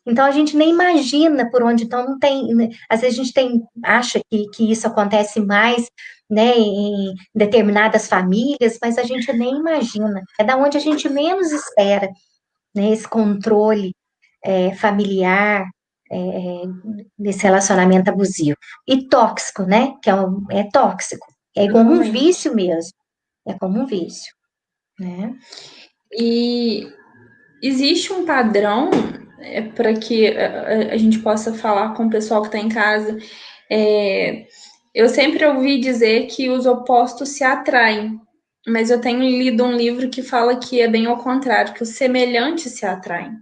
Então, a gente nem imagina por onde, então não tem, né? Às vezes a gente acha que isso acontece mais, né, em determinadas famílias, mas a gente nem imagina. É da onde a gente menos espera, né, esse controle familiar, é, desse relacionamento abusivo. E tóxico, né, que é tóxico. É como um Totalmente. vício mesmo. É como um vício, né? E existe um padrão para que a gente possa falar com o pessoal que está em casa. É, eu sempre ouvi dizer que os opostos se atraem, mas eu tenho lido um livro que fala que é bem ao contrário, que os semelhantes se atraem.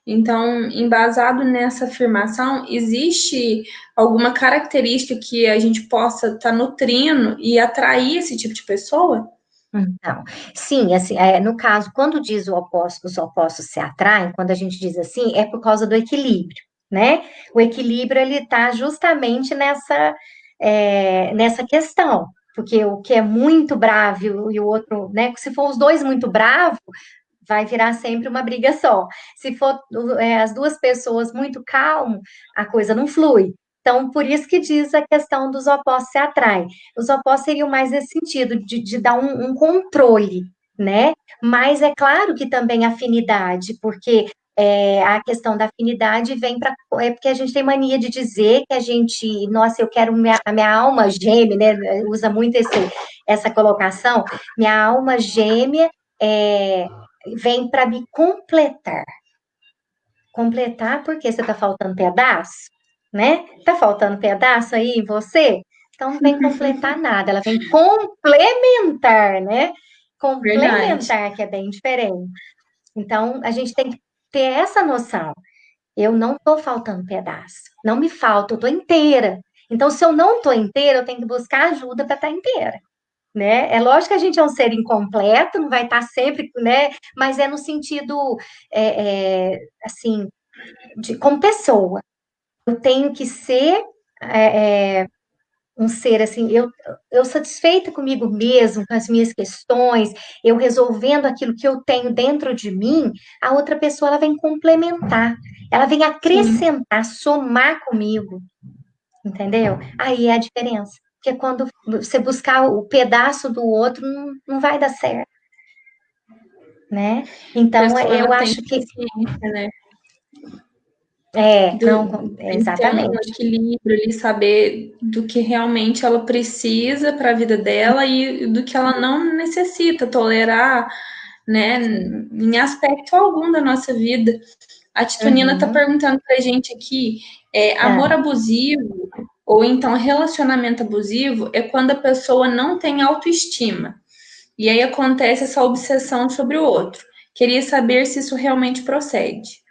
Então, embasado nessa afirmação, existe alguma característica que a gente possa estar nutrindo e atrair esse tipo de pessoa? Então, sim, assim, no caso, quando diz os opostos se atraem, quando a gente diz assim, é por causa do equilíbrio, né? O equilíbrio, ele está justamente nessa questão, porque o que é muito bravo e o outro, né? Se for os dois muito bravos, vai virar sempre uma briga só. Se for as duas pessoas muito calmo, a coisa não flui. Então, por isso que diz a questão dos opostos se atraem. Os opostos seriam mais nesse sentido, de dar um controle, né? Mas é claro que também afinidade, porque a questão da afinidade vem para. É porque a gente tem mania de dizer que a gente, nossa, eu quero a minha alma gêmea, né? Usa muito essa colocação, minha alma gêmea é, vem para me completar. Completar porque você está faltando pedaço, né? Tá faltando pedaço aí em você? Então não vem completar nada, ela vem complementar, né? Verdade. Complementar, que é bem diferente. Então, a gente tem que ter essa noção. Eu não estou faltando pedaço. Não me falta, eu estou inteira. Então, se eu não estou inteira, eu tenho que buscar ajuda para estar inteira, né? É lógico que a gente é um ser incompleto, não vai estar sempre, né? Mas é no sentido, assim, como pessoa. Eu tenho que ser um ser assim, eu satisfeita comigo mesmo, com as minhas questões, eu resolvendo aquilo que eu tenho dentro de mim, a outra pessoa ela vem complementar, ela vem Sim. acrescentar, somar comigo, entendeu? Aí é a diferença. Porque quando você buscar o pedaço do outro, não vai dar certo, né? A Então, pessoa eu ela tem acho que ter que ciência, né? não, Tem que ter um exatamente. equilíbrio ali, saber do que realmente ela precisa para a vida dela e do que ela não necessita tolerar, né, em aspecto algum da nossa vida. A Titunina está Uhum. perguntando para a gente aqui, amor Ah. abusivo ou então relacionamento abusivo é quando a pessoa não tem autoestima. E aí acontece essa obsessão sobre o outro. Queria saber se isso realmente procede.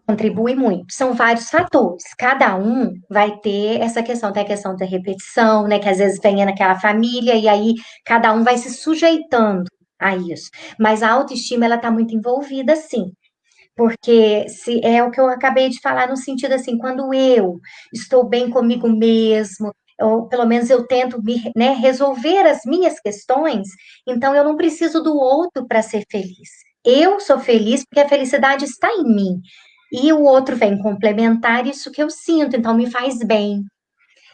Contribui muito. São vários fatores. Cada um vai ter essa questão, tem a questão da repetição, né? Que às vezes vem naquela família, e aí cada um vai se sujeitando a isso. Mas a autoestima, ela está muito envolvida, sim. Porque se é o que eu acabei de falar, no sentido assim, quando eu estou bem comigo mesmo, ou pelo menos eu tento né, resolver as minhas questões, então eu não preciso do outro para ser feliz. Eu sou feliz porque a felicidade está em mim. E o outro vem complementar isso que eu sinto, então me faz bem.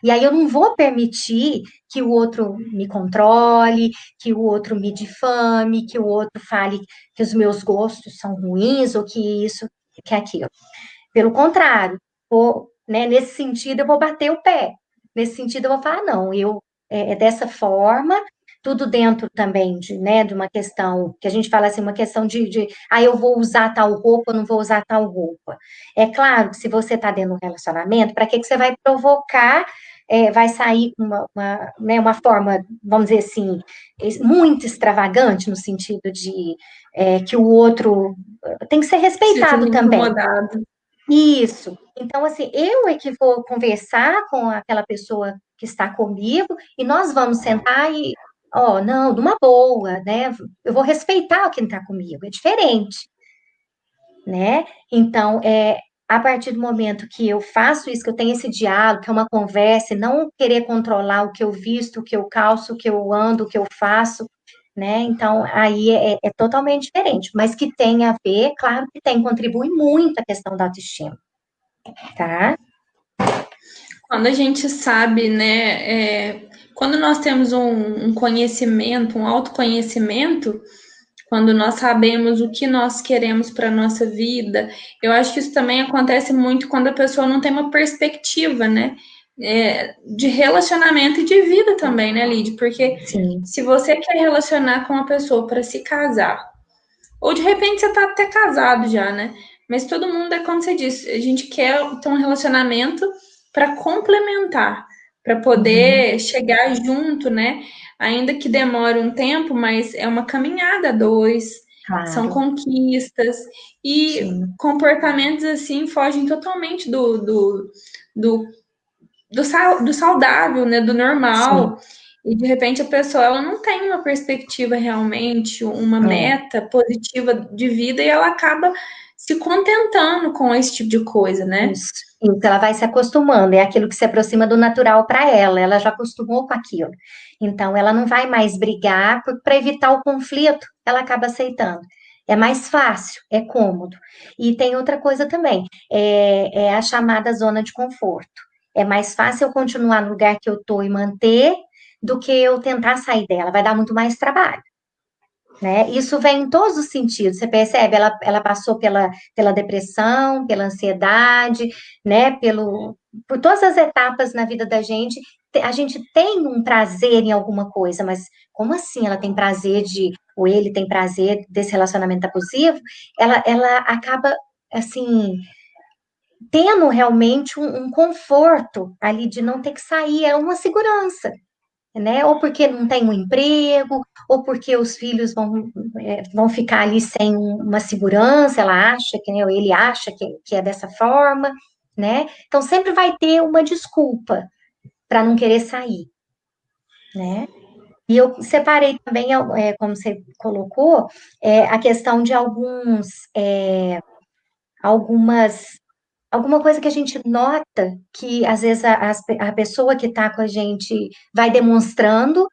E aí eu não vou permitir que o outro me controle, que o outro me difame, que o outro fale que os meus gostos são ruins ou que isso, que aquilo. Pelo contrário, né, nesse sentido eu vou bater o pé. Nesse sentido eu vou falar, não, é dessa forma, tudo dentro também né, de uma questão, que a gente fala assim, uma questão eu vou usar tal roupa, não vou usar tal roupa. É claro que se você está dentro de um relacionamento, para que você vai provocar, vai sair né, uma forma, vamos dizer assim, muito extravagante, no sentido de que o outro tem que ser Se respeitado sinta também. incomodado. Isso. Então, assim, eu é que vou conversar com aquela pessoa que está comigo e nós vamos sentar e, ó, não, numa boa, né? Eu vou respeitar quem está comigo, é diferente, né? Então, a partir do momento que eu faço isso, que eu tenho esse diálogo, que é uma conversa, e não querer controlar o que eu visto, o que eu calço, o que eu ando, o que eu faço, né? Então, aí é totalmente diferente, mas que tem a ver, claro que tem, contribui muito a questão da autoestima. Tá? Quando a gente sabe, né, quando nós temos um conhecimento, um autoconhecimento, quando nós sabemos o que nós queremos para a nossa vida, eu acho que isso também acontece muito quando a pessoa não tem uma perspectiva, né, de relacionamento e de vida também, né, Lid? Porque Sim, se você quer relacionar com uma pessoa para se casar, ou de repente você tá até casado já, né? Mas todo mundo é como você disse, a gente quer ter um relacionamento para complementar, para uhum, poder chegar junto, né? Ainda que demore um tempo, mas é uma caminhada a dois, são claro, conquistas e sim, comportamentos assim fogem totalmente do, do saudável, né? Do sim, normal. E de repente a pessoa ela não tem uma perspectiva realmente, uma é, meta positiva de vida e ela acaba se contentando com esse tipo de coisa, né? isso. Isso, ela vai se acostumando, é aquilo que se aproxima do natural para ela já acostumou com aquilo. Então, ela não vai mais brigar para evitar o conflito, ela acaba aceitando. É mais fácil, é cômodo. E tem outra coisa também, é a chamada zona de conforto. É mais fácil eu continuar no lugar que eu estou e manter do que eu tentar sair dela, vai dar muito mais trabalho. né? Isso vem em todos os sentidos, você percebe? Ela passou pela depressão, pela ansiedade, né? Por todas as etapas na vida da gente. A gente tem um prazer em alguma coisa, mas como assim ela tem prazer ou ele tem prazer desse relacionamento abusivo? Ela acaba, assim, tendo realmente um conforto ali de não ter que sair, é uma segurança, né? Ou porque não tem um emprego, ou porque os filhos vão ficar ali sem uma segurança, ela acha que, né, ou ele acha que é dessa forma, né? Então sempre vai ter uma desculpa para não querer sair, né? E eu separei também, como você colocou, a questão de algumas alguma coisa que a gente nota que às vezes a pessoa que está com a gente vai demonstrando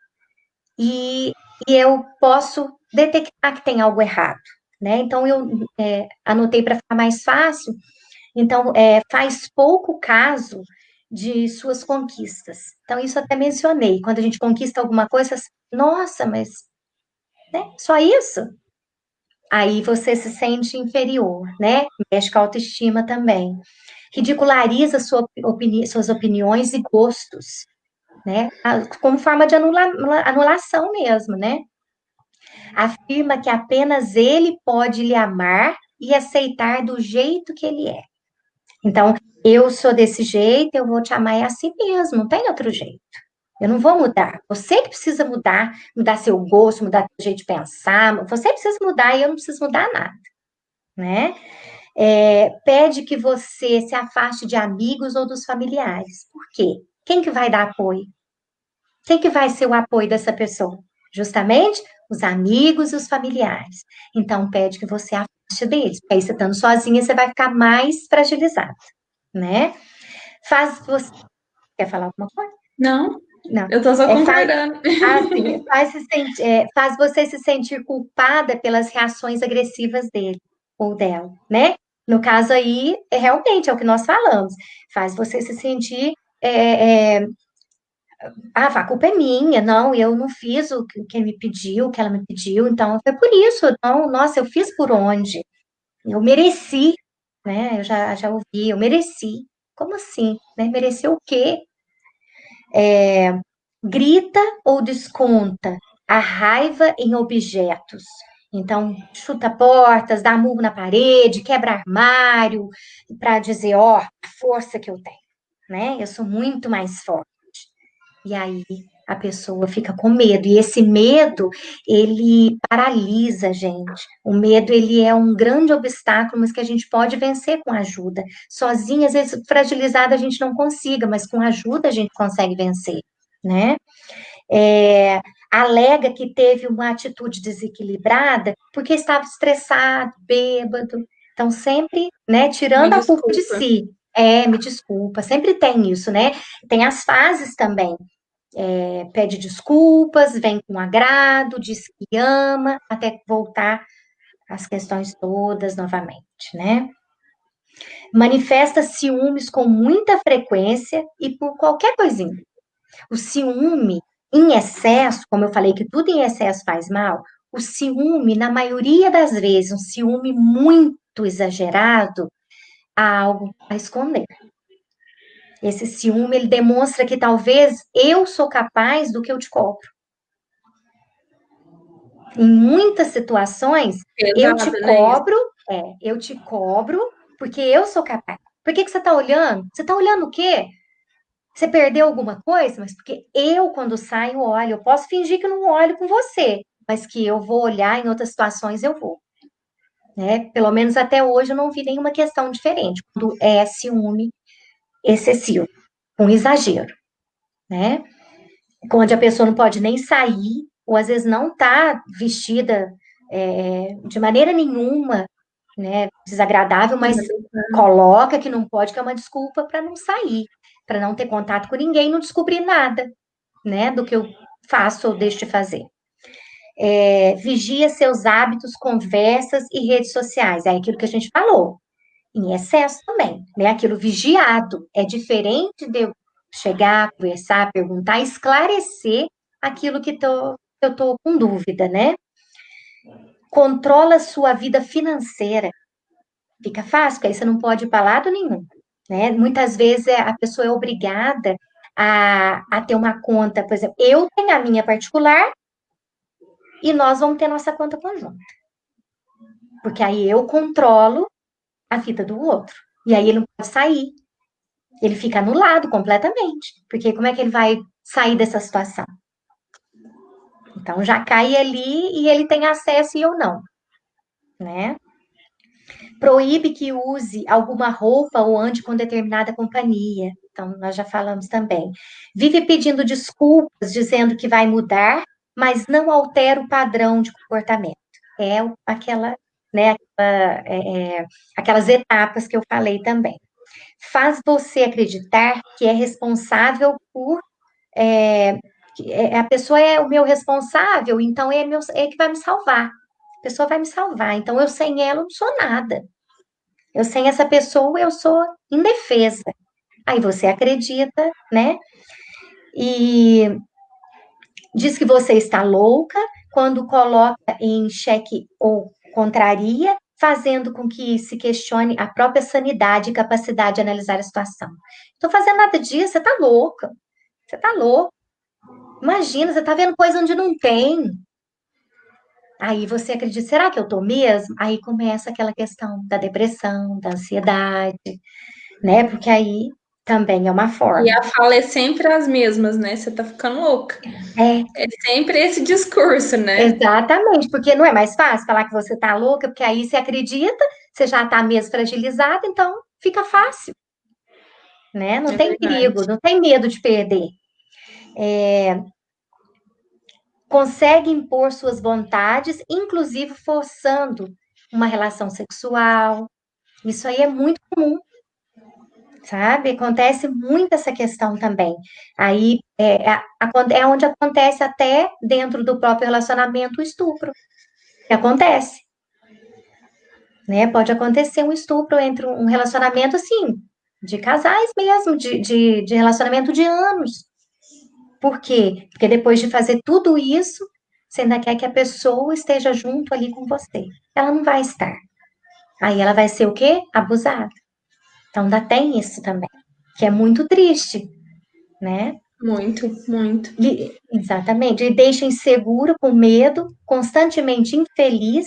e, e eu posso detectar que tem algo errado, né? Então eu anotei para ficar mais fácil. Então faz pouco caso de suas conquistas. Então isso até mencionei. Quando a gente conquista alguma coisa, nossa, mas né, só isso? Aí você se sente inferior, né? Mexe com a autoestima também. Ridiculariza suas opiniões e gostos, né? Como forma de anulação mesmo, né? Afirma que apenas ele pode lhe amar e aceitar do jeito que ele é. Então, eu sou desse jeito, eu vou te amar é assim mesmo, não tem outro jeito. Eu não vou mudar. Você que precisa mudar, mudar seu gosto, mudar seu jeito de pensar. Você precisa mudar e eu não preciso mudar nada, né? Pede que você se afaste de amigos ou dos familiares. Por quê? Quem que vai dar apoio? Quem que vai ser o apoio dessa pessoa? Justamente os amigos e os familiares. Então, pede que você afaste deles. Porque aí, você estando sozinha, você vai ficar mais fragilizada, né? Faz você... Quer falar alguma coisa? Não, Não. eu tô só Faz... concordando. Assim, faz você se sentir culpada pelas reações agressivas dele ou dela, né? No caso aí, realmente é o que nós falamos. Faz você se sentir a culpa é minha, não, eu não fiz o que ele me pediu, o que ela me pediu, então foi por isso, não, nossa, eu fiz por onde? Eu mereci, né? Eu já ouvi, eu mereci. Como assim, né? Mereceu o quê? Grita ou desconta a raiva em objetos. Então, chuta portas, dá murro na parede, quebra armário, para dizer, ó, a força que eu tenho, né? Eu sou muito mais forte. E aí a pessoa fica com medo. E esse medo, ele paralisa a gente. O medo, ele é um grande obstáculo, mas que a gente pode vencer com ajuda. Sozinha, às vezes, fragilizada, a gente não consiga, mas com ajuda a gente consegue vencer, né? É, alega que teve uma atitude desequilibrada porque estava estressado, bêbado. Então, sempre, né, Me tirando a culpa de desculpa. si. Me desculpa, sempre tem isso, né? Tem as fases também. Pede desculpas, vem com agrado, diz que ama, até voltar às questões todas novamente, né? Manifesta ciúmes com muita frequência e por qualquer coisinha. O ciúme em excesso, como eu falei que tudo em excesso faz mal, o ciúme, na maioria das vezes, um ciúme muito exagerado, há algo a esconder. Esse ciúme, ele demonstra que talvez eu sou capaz do que eu te cobro. Em muitas situações, eu te Pesado, né? Isso. cobro, eu te cobro porque eu sou capaz. Por que que você está olhando? Você está olhando o quê? Você perdeu alguma coisa? Mas porque eu, quando saio, olho. Eu posso fingir que não olho com você, mas que eu vou olhar em outras situações, eu vou. Né? Pelo menos até hoje eu não vi nenhuma questão diferente, quando é ciúme excessivo, com exagero, né? Onde a pessoa não pode nem sair, ou às vezes não está vestida de maneira nenhuma, né, desagradável, mas coloca que não pode, que é uma desculpa para não sair, para não ter contato com ninguém, não descobrir nada, né, do que eu faço ou deixo de fazer. Vigia seus hábitos, conversas e redes sociais, é aquilo que a gente falou, em excesso também, né, aquilo vigiado, é diferente de eu chegar, conversar, perguntar, esclarecer aquilo que eu tô com dúvida, né? Controla a sua vida financeira. Fica fácil, porque aí você não pode ir para lado nenhum, né? Muitas vezes a pessoa é obrigada a ter uma conta, por exemplo, eu tenho a minha particular e nós vamos ter nossa conta conjunta. Porque aí eu controlo a vida do outro. E aí ele não pode sair. Ele fica anulado completamente. Porque como é que ele vai sair dessa situação? Então já cai ali e ele tem acesso e eu não, né? Proíbe que use alguma roupa ou ande com determinada companhia. Então, nós já falamos também. Vive pedindo desculpas, dizendo que vai mudar, mas não altera o padrão de comportamento. É aquela, né, aquelas etapas que eu falei também. Faz você acreditar que é responsável por. A pessoa é o meu responsável, então é que vai me salvar. A pessoa vai me salvar. Então, eu sem ela não sou nada. Eu sem essa pessoa, eu sou indefesa. Aí você acredita, né? E diz que você está louca quando coloca em xeque ou contraria, fazendo com que se questione a própria sanidade e capacidade de analisar a situação. Não estou fazendo nada disso, você está louca. Você está louca. Imagina, você está vendo coisa onde não tem. Aí você acredita, será que eu estou mesmo? Aí começa aquela questão da depressão, da ansiedade, né? Porque aí também é uma E forma. a fala é sempre as mesmas, né? Você tá ficando louca. É, É sempre esse discurso, né? exatamente, porque não é mais fácil falar que você tá louca, porque aí você acredita, você já tá mesmo fragilizada, então fica fácil, né? Não É tem verdade. perigo, não tem medo de perder. Consegue impor suas vontades, inclusive forçando uma relação sexual. Isso aí é muito comum, sabe? Acontece muito essa questão também. Aí é onde acontece até dentro do próprio relacionamento o estupro. Que acontece, né? Pode acontecer um estupro entre um relacionamento assim, de casais mesmo, de relacionamento de anos. Por quê? Porque depois de fazer tudo isso, você ainda quer que a pessoa esteja junto ali com você. Ela não vai estar. Aí ela vai ser o quê? Abusada. Então ainda tem isso também, que é muito triste, né? Muito, muito. Exatamente. E deixa inseguro, com medo, constantemente infeliz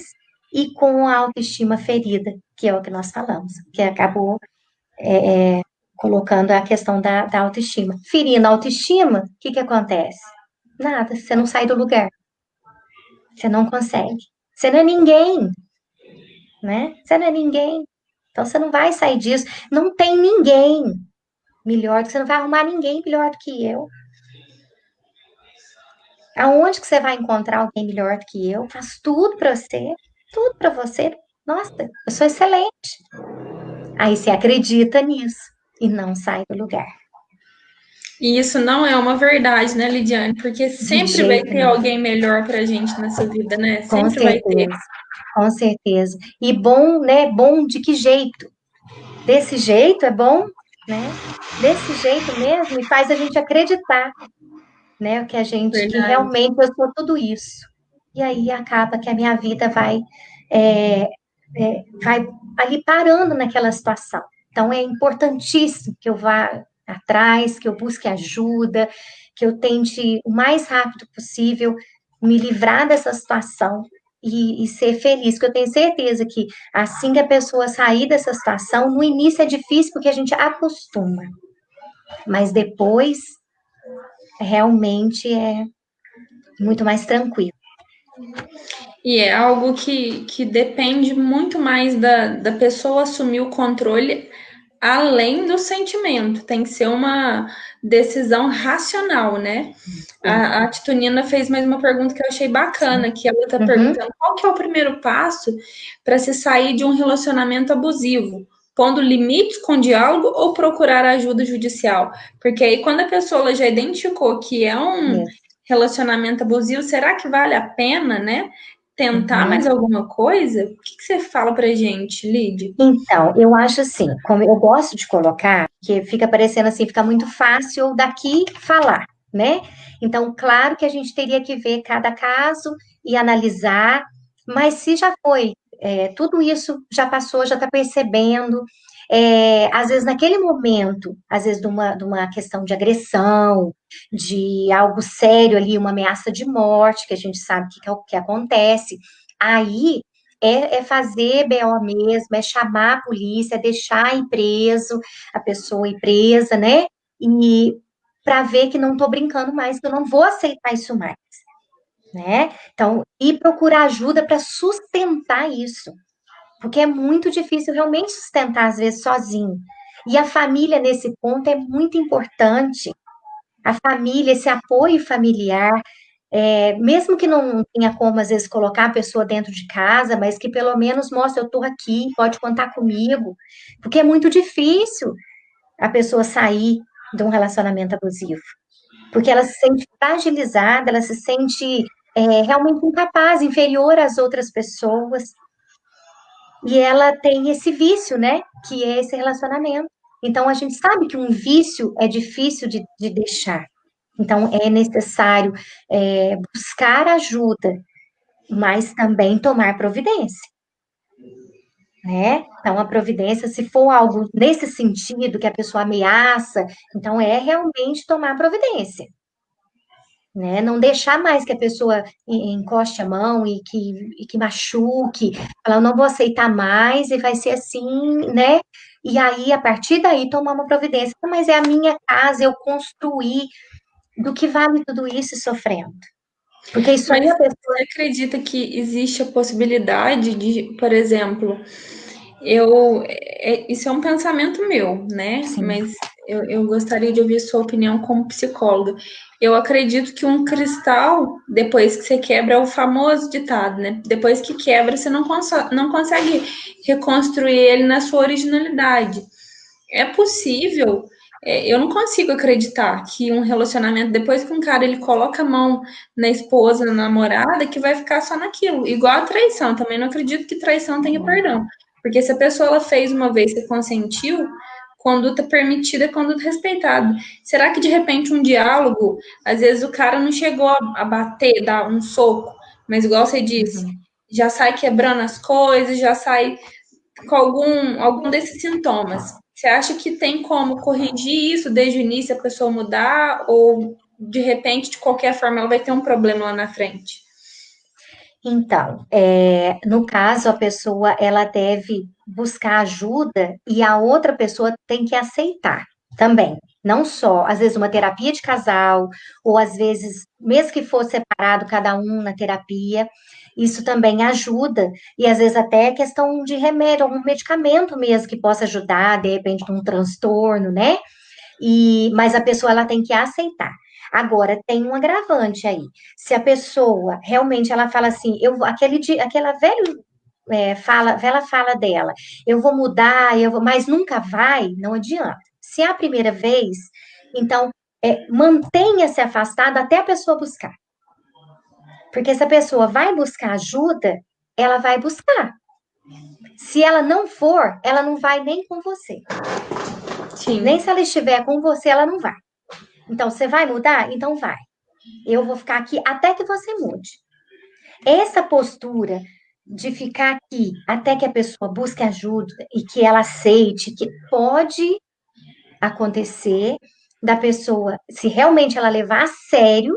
e com a autoestima ferida, que é o que nós falamos, que acabou colocando a questão da autoestima. Ferindo a autoestima, o que acontece? Nada, você não sai do lugar. Você não consegue. Você não é ninguém, né? Você não é ninguém. Então você não vai sair disso. Não tem ninguém melhor, você não vai arrumar ninguém melhor do que eu. Aonde que você vai encontrar alguém melhor do que eu? Faz tudo para você, tudo para você. Nossa, eu sou excelente. Aí você acredita nisso e não sai do lugar. E isso não é uma verdade, né, Lidiane? Porque De sempre vai jeito ter nenhum. alguém melhor pra gente nessa vida, né? Com Sempre vai ter. certeza, com certeza. E bom, né? Bom de que jeito? Desse jeito é bom, né? Desse jeito mesmo e faz a gente acreditar, né? Que Verdade. realmente eu sou tudo isso. E aí acaba que a minha vida é, vai ali parando naquela situação. Então é importantíssimo que eu vá atrás, que eu busque ajuda, que eu tente o mais rápido possível me livrar dessa situação e ser feliz, porque eu tenho certeza que assim que a pessoa sair dessa situação, no início é difícil porque a gente acostuma, mas depois realmente é muito mais tranquilo. E é algo que depende muito mais da pessoa assumir o controle além do sentimento. Tem que ser uma decisão racional, né? Sim, A Titunina fez mais uma pergunta que eu achei sim. bacana, que ela está Uhum, perguntando qual que é o primeiro passo para se sair de um relacionamento abusivo, pondo limites com diálogo ou procurar ajuda judicial? Porque aí quando a pessoa ela já identificou que é um isso. relacionamento abusivo, será que vale a pena, né? Tentar mais Uhum. alguma coisa? O que você fala pra gente, Lid? Então, eu acho assim, como eu gosto de colocar, que fica parecendo assim, fica muito fácil daqui falar, né? Então, claro que a gente teria que ver cada caso e analisar Mas se já foi, tudo isso já passou, já está percebendo, às vezes naquele momento, às vezes de uma questão de agressão, de algo sério ali, uma ameaça de morte, que a gente sabe que é o que acontece, aí é fazer BO mesmo, é chamar a polícia, é deixar ir preso, a pessoa ir presa, né? E para ver que não estou brincando mais, que eu não vou aceitar isso mais, né? Então, e procurar ajuda para sustentar isso, porque é muito difícil realmente sustentar, às vezes, sozinho. E a família, nesse ponto, é muito importante. A família, esse apoio familiar, mesmo que não tenha como, às vezes, colocar a pessoa dentro de casa, mas que pelo menos mostre, eu estou aqui, pode contar comigo, porque é muito difícil a pessoa sair de um relacionamento abusivo, porque ela se sente fragilizada, ela se sente realmente incapaz, inferior às outras pessoas, e ela tem esse vício, né, que é esse relacionamento. Então, a gente sabe que um vício é difícil de deixar. Então, é necessário buscar ajuda, mas também tomar providência, né? Então, a providência, se for algo nesse sentido, que a pessoa ameaça, então é realmente tomar providência, né? Não deixar mais que a pessoa encoste a mão e que machuque, falar, eu não vou aceitar mais e vai ser assim, né? E aí, a partir daí, tomar uma providência. Mas é a minha casa, eu construí, do que vale tudo isso sofrendo? Porque isso Mas aí a pessoa. você acredita que existe a possibilidade de, por exemplo, isso é um pensamento meu, né? Sim. Mas eu gostaria de ouvir sua opinião como psicóloga. Eu acredito que um cristal, depois que você quebra, é o famoso ditado, né? Depois que quebra, você não consegue reconstruir ele na sua originalidade. É possível. Eu não consigo acreditar que um relacionamento, depois que um cara ele coloca a mão na esposa, na namorada, que vai ficar só naquilo. Igual a traição, também não acredito que traição tenha perdão. Porque se a pessoa ela fez uma vez, você consentiu, conduta permitida é conduta respeitada. Será que de repente um diálogo, às vezes o cara não chegou a bater, dar um soco, mas igual você disse, Uhum. já sai quebrando as coisas, já sai com algum desses sintomas. Você acha que tem como corrigir isso desde o início, a pessoa mudar, ou de repente, de qualquer forma, ela vai ter um problema lá na frente? Então, no caso, a pessoa ela deve buscar ajuda e a outra pessoa tem que aceitar também. Não só, às vezes, uma terapia de casal, ou às vezes, mesmo que for separado cada um na terapia, isso também ajuda, e às vezes até questão de remédio, algum medicamento mesmo que possa ajudar, de repente, num transtorno, né? Mas a pessoa ela tem que aceitar. Agora, tem um agravante aí. Se a pessoa realmente ela fala assim, aquela velha fala dela, eu vou mudar, mas nunca vai, não adianta. Se é a primeira vez, então mantenha-se afastado até a pessoa buscar. Porque se a pessoa vai buscar ajuda, ela vai buscar. Se ela não for, ela não vai nem com você. Nem Sim. se ela estiver com você, ela não vai. Então, você vai mudar? Então vai. Eu vou ficar aqui até que você mude. Essa postura de ficar aqui até que a pessoa busque ajuda e que ela aceite que pode acontecer da pessoa, se realmente ela levar a sério,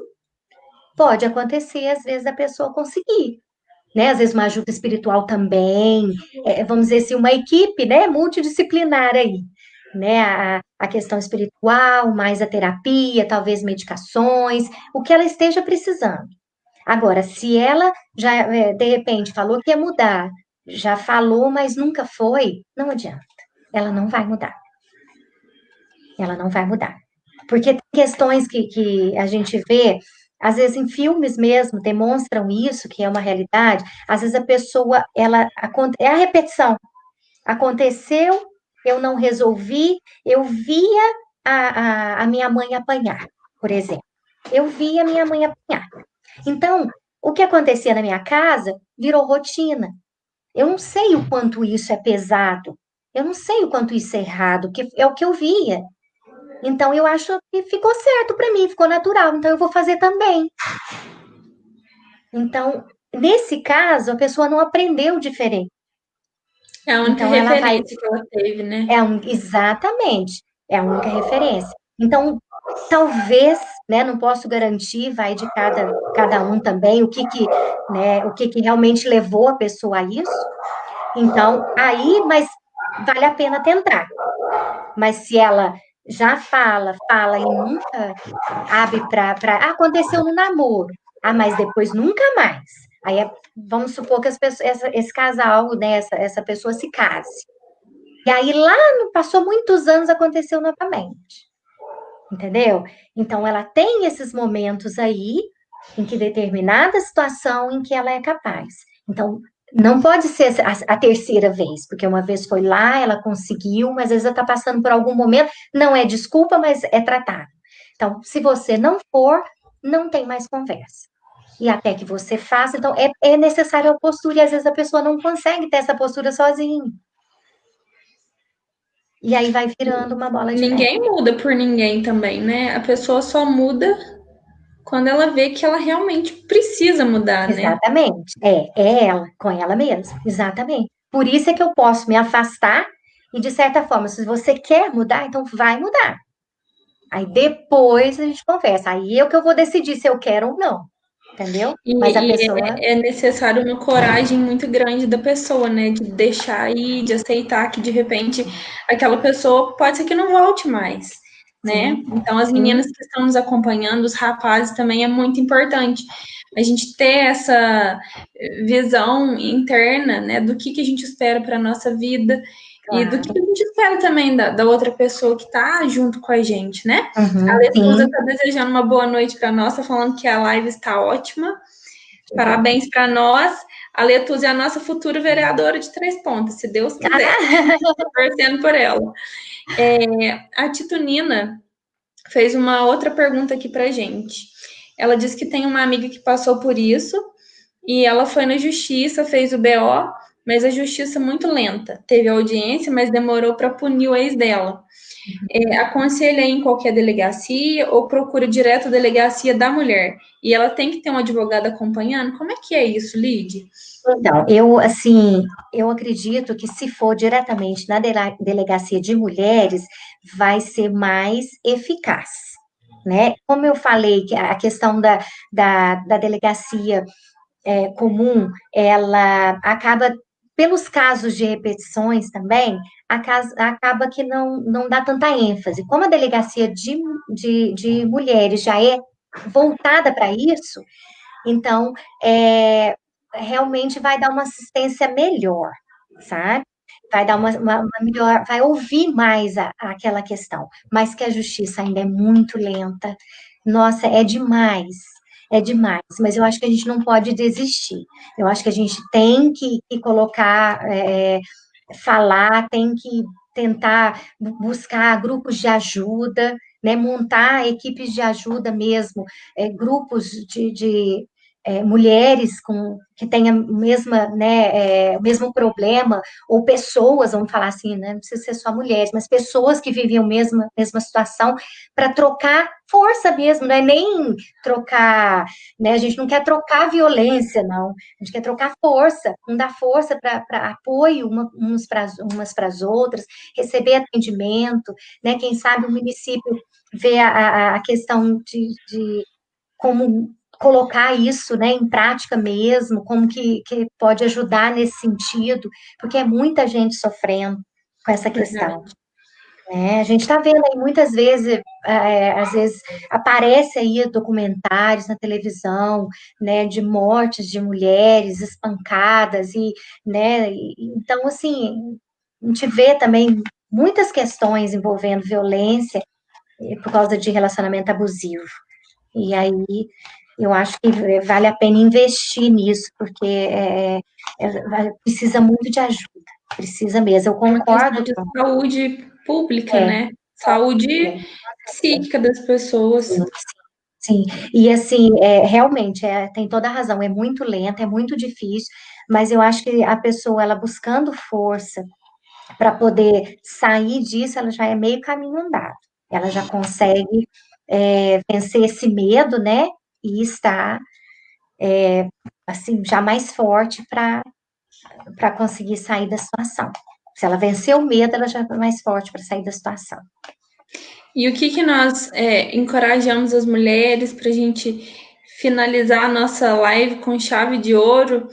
pode acontecer às vezes da pessoa conseguir, né? Às vezes uma ajuda espiritual também, vamos dizer assim, uma equipe, né, multidisciplinar aí, né? A questão espiritual, mais a terapia, talvez medicações, o que ela esteja precisando. Agora, se ela já, de repente, falou que ia mudar, já falou, mas nunca foi, não adianta. Ela não vai mudar. Ela não vai mudar. Porque tem questões que a gente vê, às vezes em filmes mesmo, demonstram isso, que é uma realidade. Às vezes a pessoa, é a repetição. Aconteceu, eu não resolvi, eu via a minha mãe apanhar, por exemplo. Eu via a minha mãe apanhar. Então, o que acontecia na minha casa virou rotina. Eu não sei o quanto isso é pesado. Eu não sei o quanto isso é errado, que é o que eu via. Então, eu acho que ficou certo para mim, ficou natural. Então, eu vou fazer também. Então, Nesse caso, a pessoa não aprendeu diferente. É a única Então, ela vai. referência que ela teve, né? Exatamente, é a única referência. Então, talvez, né, não posso garantir, vai de cada um também, o que que realmente levou a pessoa a isso. Então, aí, mas vale a pena tentar. Mas se ela já fala e nunca abre aconteceu no namoro. Ah, mas depois nunca mais. Aí vamos supor que esse casal, né, essa pessoa se case. E aí lá passou muitos anos, aconteceu novamente. Entendeu? Então ela tem esses momentos aí em que determinada situação em que ela é capaz. Então não pode ser a terceira vez, porque uma vez foi lá, ela conseguiu, mas às vezes ela está passando por algum momento, não é desculpa, mas é tratado. Então, se você não for, não tem mais conversa. E até que você faça, então é necessário a postura, e às vezes a pessoa não consegue ter essa postura sozinha. E aí vai virando uma bola de neve. Ninguém muda por ninguém também, né? A pessoa só muda quando ela vê que ela realmente precisa mudar, né? Exatamente. É ela, com ela mesma. Exatamente. Por isso é que eu posso me afastar e, de certa forma, se você quer mudar, então vai mudar. Aí depois a gente conversa. Aí é que eu vou decidir se eu quero ou não. Entendeu? Mas a E pessoa. é necessário uma coragem muito grande da pessoa, né? De deixar ir, de aceitar que de repente aquela pessoa pode ser que não volte mais, né? Sim, Então, as meninas sim, que estão nos acompanhando, os rapazes também é muito importante a gente ter essa visão interna, né? Do que a gente espera para a nossa vida e do que claro. a gente espera também da outra pessoa que está junto com a gente, né? A Uhum, Letusa sim. está desejando uma boa noite para nós, tá falando que a live está ótima. Parabéns para nós. A Letuza é a nossa futura vereadora de Três Pontas, se Deus quiser. Tô torcendo por ela. A Titunina fez uma outra pergunta aqui para gente. Ela disse que tem uma amiga que passou por isso e ela foi na justiça, fez o BO, mas a justiça muito lenta. Teve audiência, mas demorou para punir o ex dela. Aconselha em qualquer delegacia ou procura direto a delegacia da mulher. E ela tem que ter um advogado acompanhando. Como é que é isso, Lid? Então, eu, assim, eu acredito que se for diretamente na delegacia de mulheres, vai ser mais eficaz, né? Como eu falei, que a questão da delegacia comum, ela acaba, pelos casos de repetições também, acaba que não dá tanta ênfase. Como a delegacia de mulheres já é voltada para isso, então, realmente vai dar uma assistência melhor, sabe? Vai dar uma melhor, vai ouvir mais aquela questão, mas que a justiça ainda é muito lenta. Nossa, é demais, mas eu acho que a gente não pode desistir. Eu acho que a gente tem que colocar, falar, tem que tentar buscar grupos de ajuda, né, montar equipes de ajuda mesmo, grupos de mulheres que têm o mesmo problema, ou pessoas, vamos falar assim, né, não precisa ser só mulheres, mas pessoas que viviam a mesma situação, para trocar força mesmo, não é nem trocar, né, a gente não quer trocar violência, não, a gente quer trocar força, dar força para apoio umas para as outras, receber atendimento, né? Quem sabe o município vê a questão de como colocar isso, né, em prática mesmo, como que pode ajudar nesse sentido, porque é muita gente sofrendo com essa questão. Verdade. A gente está vendo aí muitas vezes, às vezes aparece aí documentários na televisão, né, de mortes de mulheres espancadas né, então assim a gente vê também muitas questões envolvendo violência por causa de relacionamento abusivo. E aí eu acho que vale a pena investir nisso, porque precisa muito de ajuda, precisa mesmo. Eu É uma questão concordo de com saúde pública, é, né? Saúde é, psíquica das pessoas. sim, sim. E assim, realmente, tem toda a razão, é muito lenta, é muito difícil, mas eu acho que a pessoa, ela buscando força para poder sair disso, ela já é meio caminho andado. Ela já consegue vencer esse medo, né? E está assim, já mais forte para conseguir sair da situação. Se ela vencer o medo, ela já é mais forte para sair da situação. E o que que nós encorajamos as mulheres para a gente finalizar a nossa live com chave de ouro?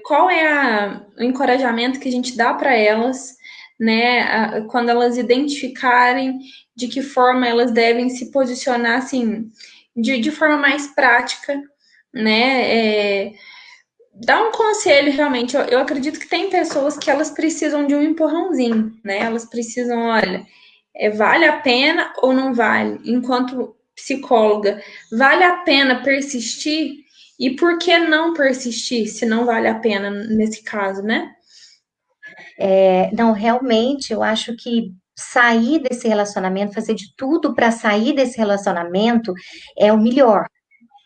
Qual é o encorajamento que a gente dá para elas, né, quando elas identificarem de que forma elas devem se posicionar, assim, de forma mais prática, né? Dá um conselho, realmente. Eu acredito que tem pessoas que elas precisam de um empurrãozinho, né? Elas precisam, olha, vale a pena ou não vale? Enquanto psicóloga, vale a pena persistir? E por que não persistir se não vale a pena nesse caso, né? Não, realmente, eu acho que sair desse relacionamento, fazer de tudo para sair desse relacionamento é o melhor,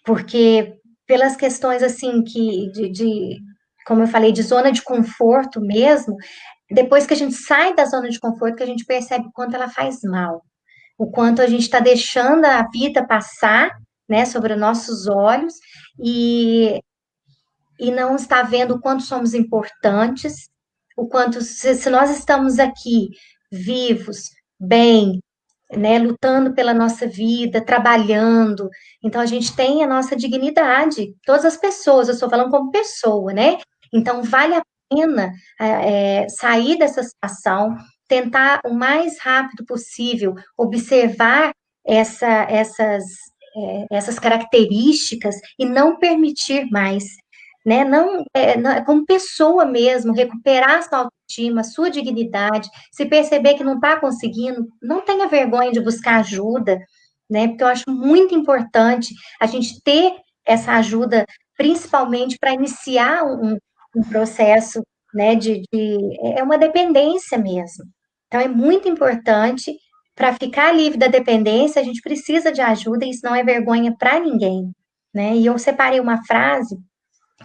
porque pelas questões assim como eu falei, de zona de conforto mesmo, depois que a gente sai da zona de conforto, que a gente percebe o quanto ela faz mal, o quanto a gente está deixando a vida passar, né, sobre os nossos olhos e, e não está vendo o quanto somos importantes, o quanto, se nós estamos aqui vivos, bem, né, lutando pela nossa vida, trabalhando. Então, a gente tem a nossa dignidade. Todas as pessoas, eu estou falando como pessoa, né? Então, vale a pena sair dessa situação, tentar o mais rápido possível observar essas características e não permitir mais. Né? Como pessoa mesmo, recuperar a sua autoestima, a sua dignidade, se perceber que não está conseguindo, não tenha vergonha de buscar ajuda, né? Porque eu acho muito importante a gente ter essa ajuda, principalmente para iniciar um processo, né? É uma dependência mesmo. Então, é muito importante. Para ficar livre da dependência, a gente precisa de ajuda, e isso não é vergonha para ninguém, né? E eu separei uma frase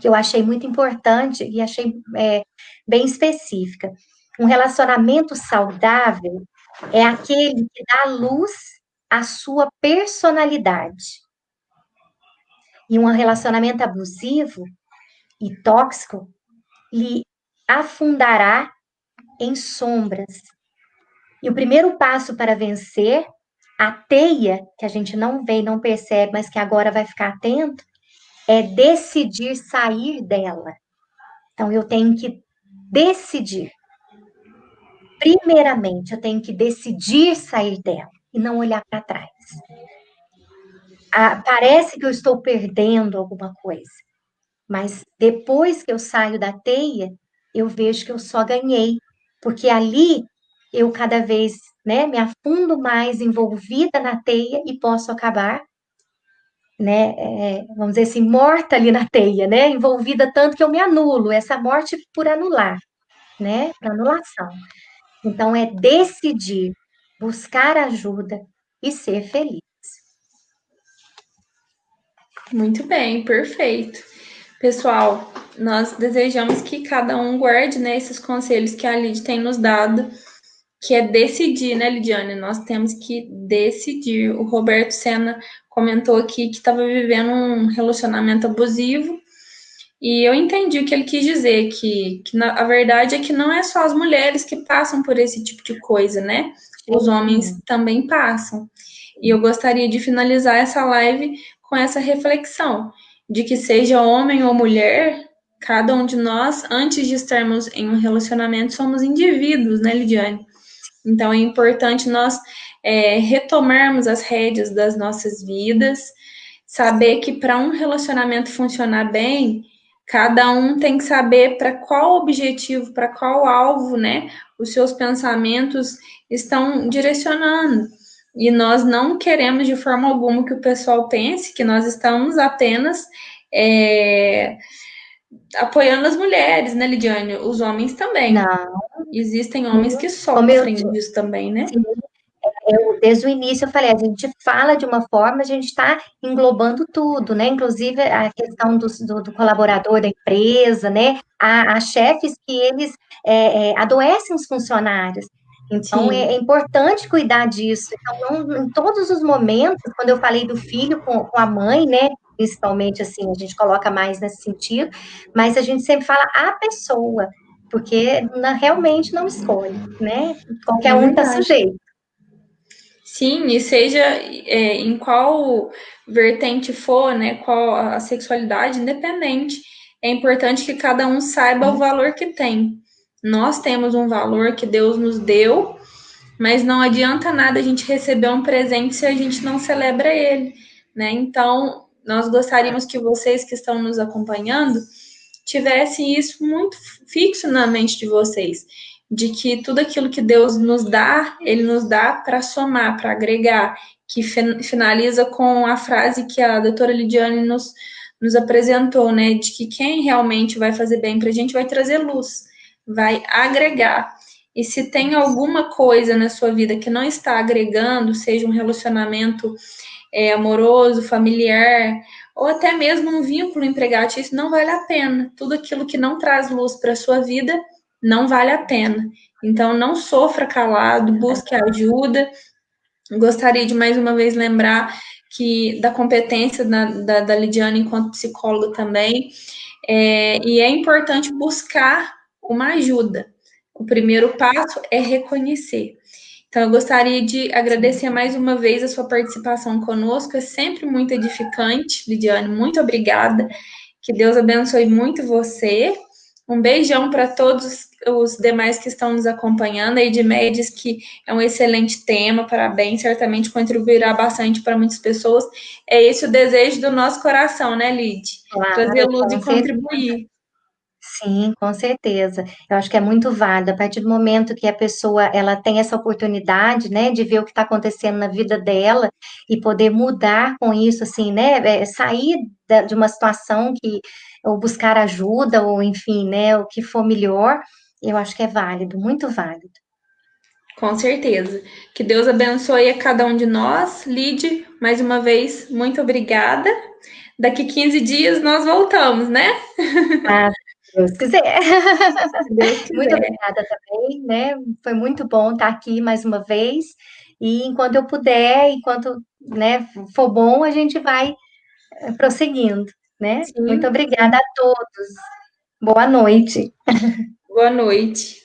que eu achei muito importante e achei bem específica. Um relacionamento saudável é aquele que dá luz à sua personalidade. E um relacionamento abusivo e tóxico lhe afundará em sombras. E o primeiro passo para vencer a teia, que a gente não vê e não percebe, mas que agora vai ficar atento, é decidir sair dela. Então, eu tenho que decidir. Primeiramente, eu tenho que decidir sair dela e não olhar para trás. Parece que eu estou perdendo alguma coisa, mas depois que eu saio da teia, eu vejo que eu só ganhei, porque ali eu cada vez, né, me afundo mais envolvida na teia e posso acabar, né, vamos dizer assim, morta ali na teia, né, envolvida tanto que eu me anulo, essa morte por anular, né, por anulação. Então, é decidir, buscar ajuda e ser feliz. Muito bem, perfeito. Pessoal, nós desejamos que cada um guarde, né, esses conselhos que a Lid tem nos dado, que é decidir, né, Lidiane? Nós temos que decidir. O Roberto Senna comentou aqui que estava vivendo um relacionamento abusivo, e eu entendi o que ele quis dizer, que a verdade é que não é só as mulheres que passam por esse tipo de coisa, né? Os homens também passam. E eu gostaria de finalizar essa live com essa reflexão, de que seja homem ou mulher, cada um de nós, antes de estarmos em um relacionamento, somos indivíduos, né, Lidiane? Então é importante nós retomarmos as rédeas das nossas vidas, saber que para um relacionamento funcionar bem, cada um tem que saber para qual objetivo, para qual alvo, né, os seus pensamentos estão direcionando. E nós não queremos de forma alguma que o pessoal pense que nós estamos apenas apoiando as mulheres, né, Lidiane? Os homens também. Não. Existem homens que Como eu sofrem disso também, né? Sim, desde o início eu falei, a gente fala de uma forma, a gente está englobando tudo, né? Inclusive a questão do colaborador da empresa, né? Há chefes que eles adoecem os funcionários. Então, Sim. é importante cuidar disso. Então, não, em todos os momentos, quando eu falei do filho com a mãe, né? principalmente assim, a gente coloca mais nesse sentido, mas a gente sempre fala a pessoa, porque realmente não escolhe, né? Qualquer É um está verdade. sujeito. Sim, e seja em qual vertente for, né, qual a sexualidade, independente, é importante que cada um saiba o valor que tem. Nós temos um valor que Deus nos deu, mas não adianta nada a gente receber um presente se a gente não celebra ele, né? Então, nós gostaríamos que vocês que estão nos acompanhando tivessem isso muito fixo na mente de vocês, de que tudo aquilo que Deus nos dá, Ele nos dá para somar, para agregar, que finaliza com a frase que a doutora Lidiane nos apresentou, né? De que quem realmente vai fazer bem para a gente vai trazer luz, vai agregar. E se tem alguma coisa na sua vida que não está agregando, seja um relacionamento amoroso, familiar, ou até mesmo um vínculo empregatício, não vale a pena. Tudo aquilo que não traz luz para a sua vida não vale a pena. Então, não sofra calado, busque ajuda. Gostaria de mais uma vez lembrar que da competência da Lidiane enquanto psicóloga também, e é importante buscar uma ajuda. O primeiro passo é reconhecer. Então, eu gostaria de agradecer mais uma vez a sua participação conosco, é sempre muito edificante, Lidiane, muito obrigada, que Deus abençoe muito você, um beijão para todos os demais que estão nos acompanhando, a Edmeia diz que é um excelente tema, parabéns, certamente contribuirá bastante para muitas pessoas, é esse o desejo do nosso coração, né, Lid? Trazer Claro, luz com e certeza. contribuir. Sim, com certeza. Eu acho que é muito válido. A partir do momento que a pessoa ela tem essa oportunidade, né, de ver o que está acontecendo na vida dela e poder mudar com isso, assim, né, sair de uma situação que ou buscar ajuda ou enfim, né, o que for melhor, eu acho que é válido, muito válido. Com certeza. Que Deus abençoe a cada um de nós. Lide, mais uma vez, muito obrigada. Daqui 15 dias nós voltamos, né? Ah, se Deus quiser. Se Deus Muito quiser. obrigada também, né? Foi muito bom estar aqui mais uma vez. E enquanto eu puder, enquanto, né, for bom, a gente vai prosseguindo, né? Muito Sim, obrigada a todos. Boa noite. boa noite.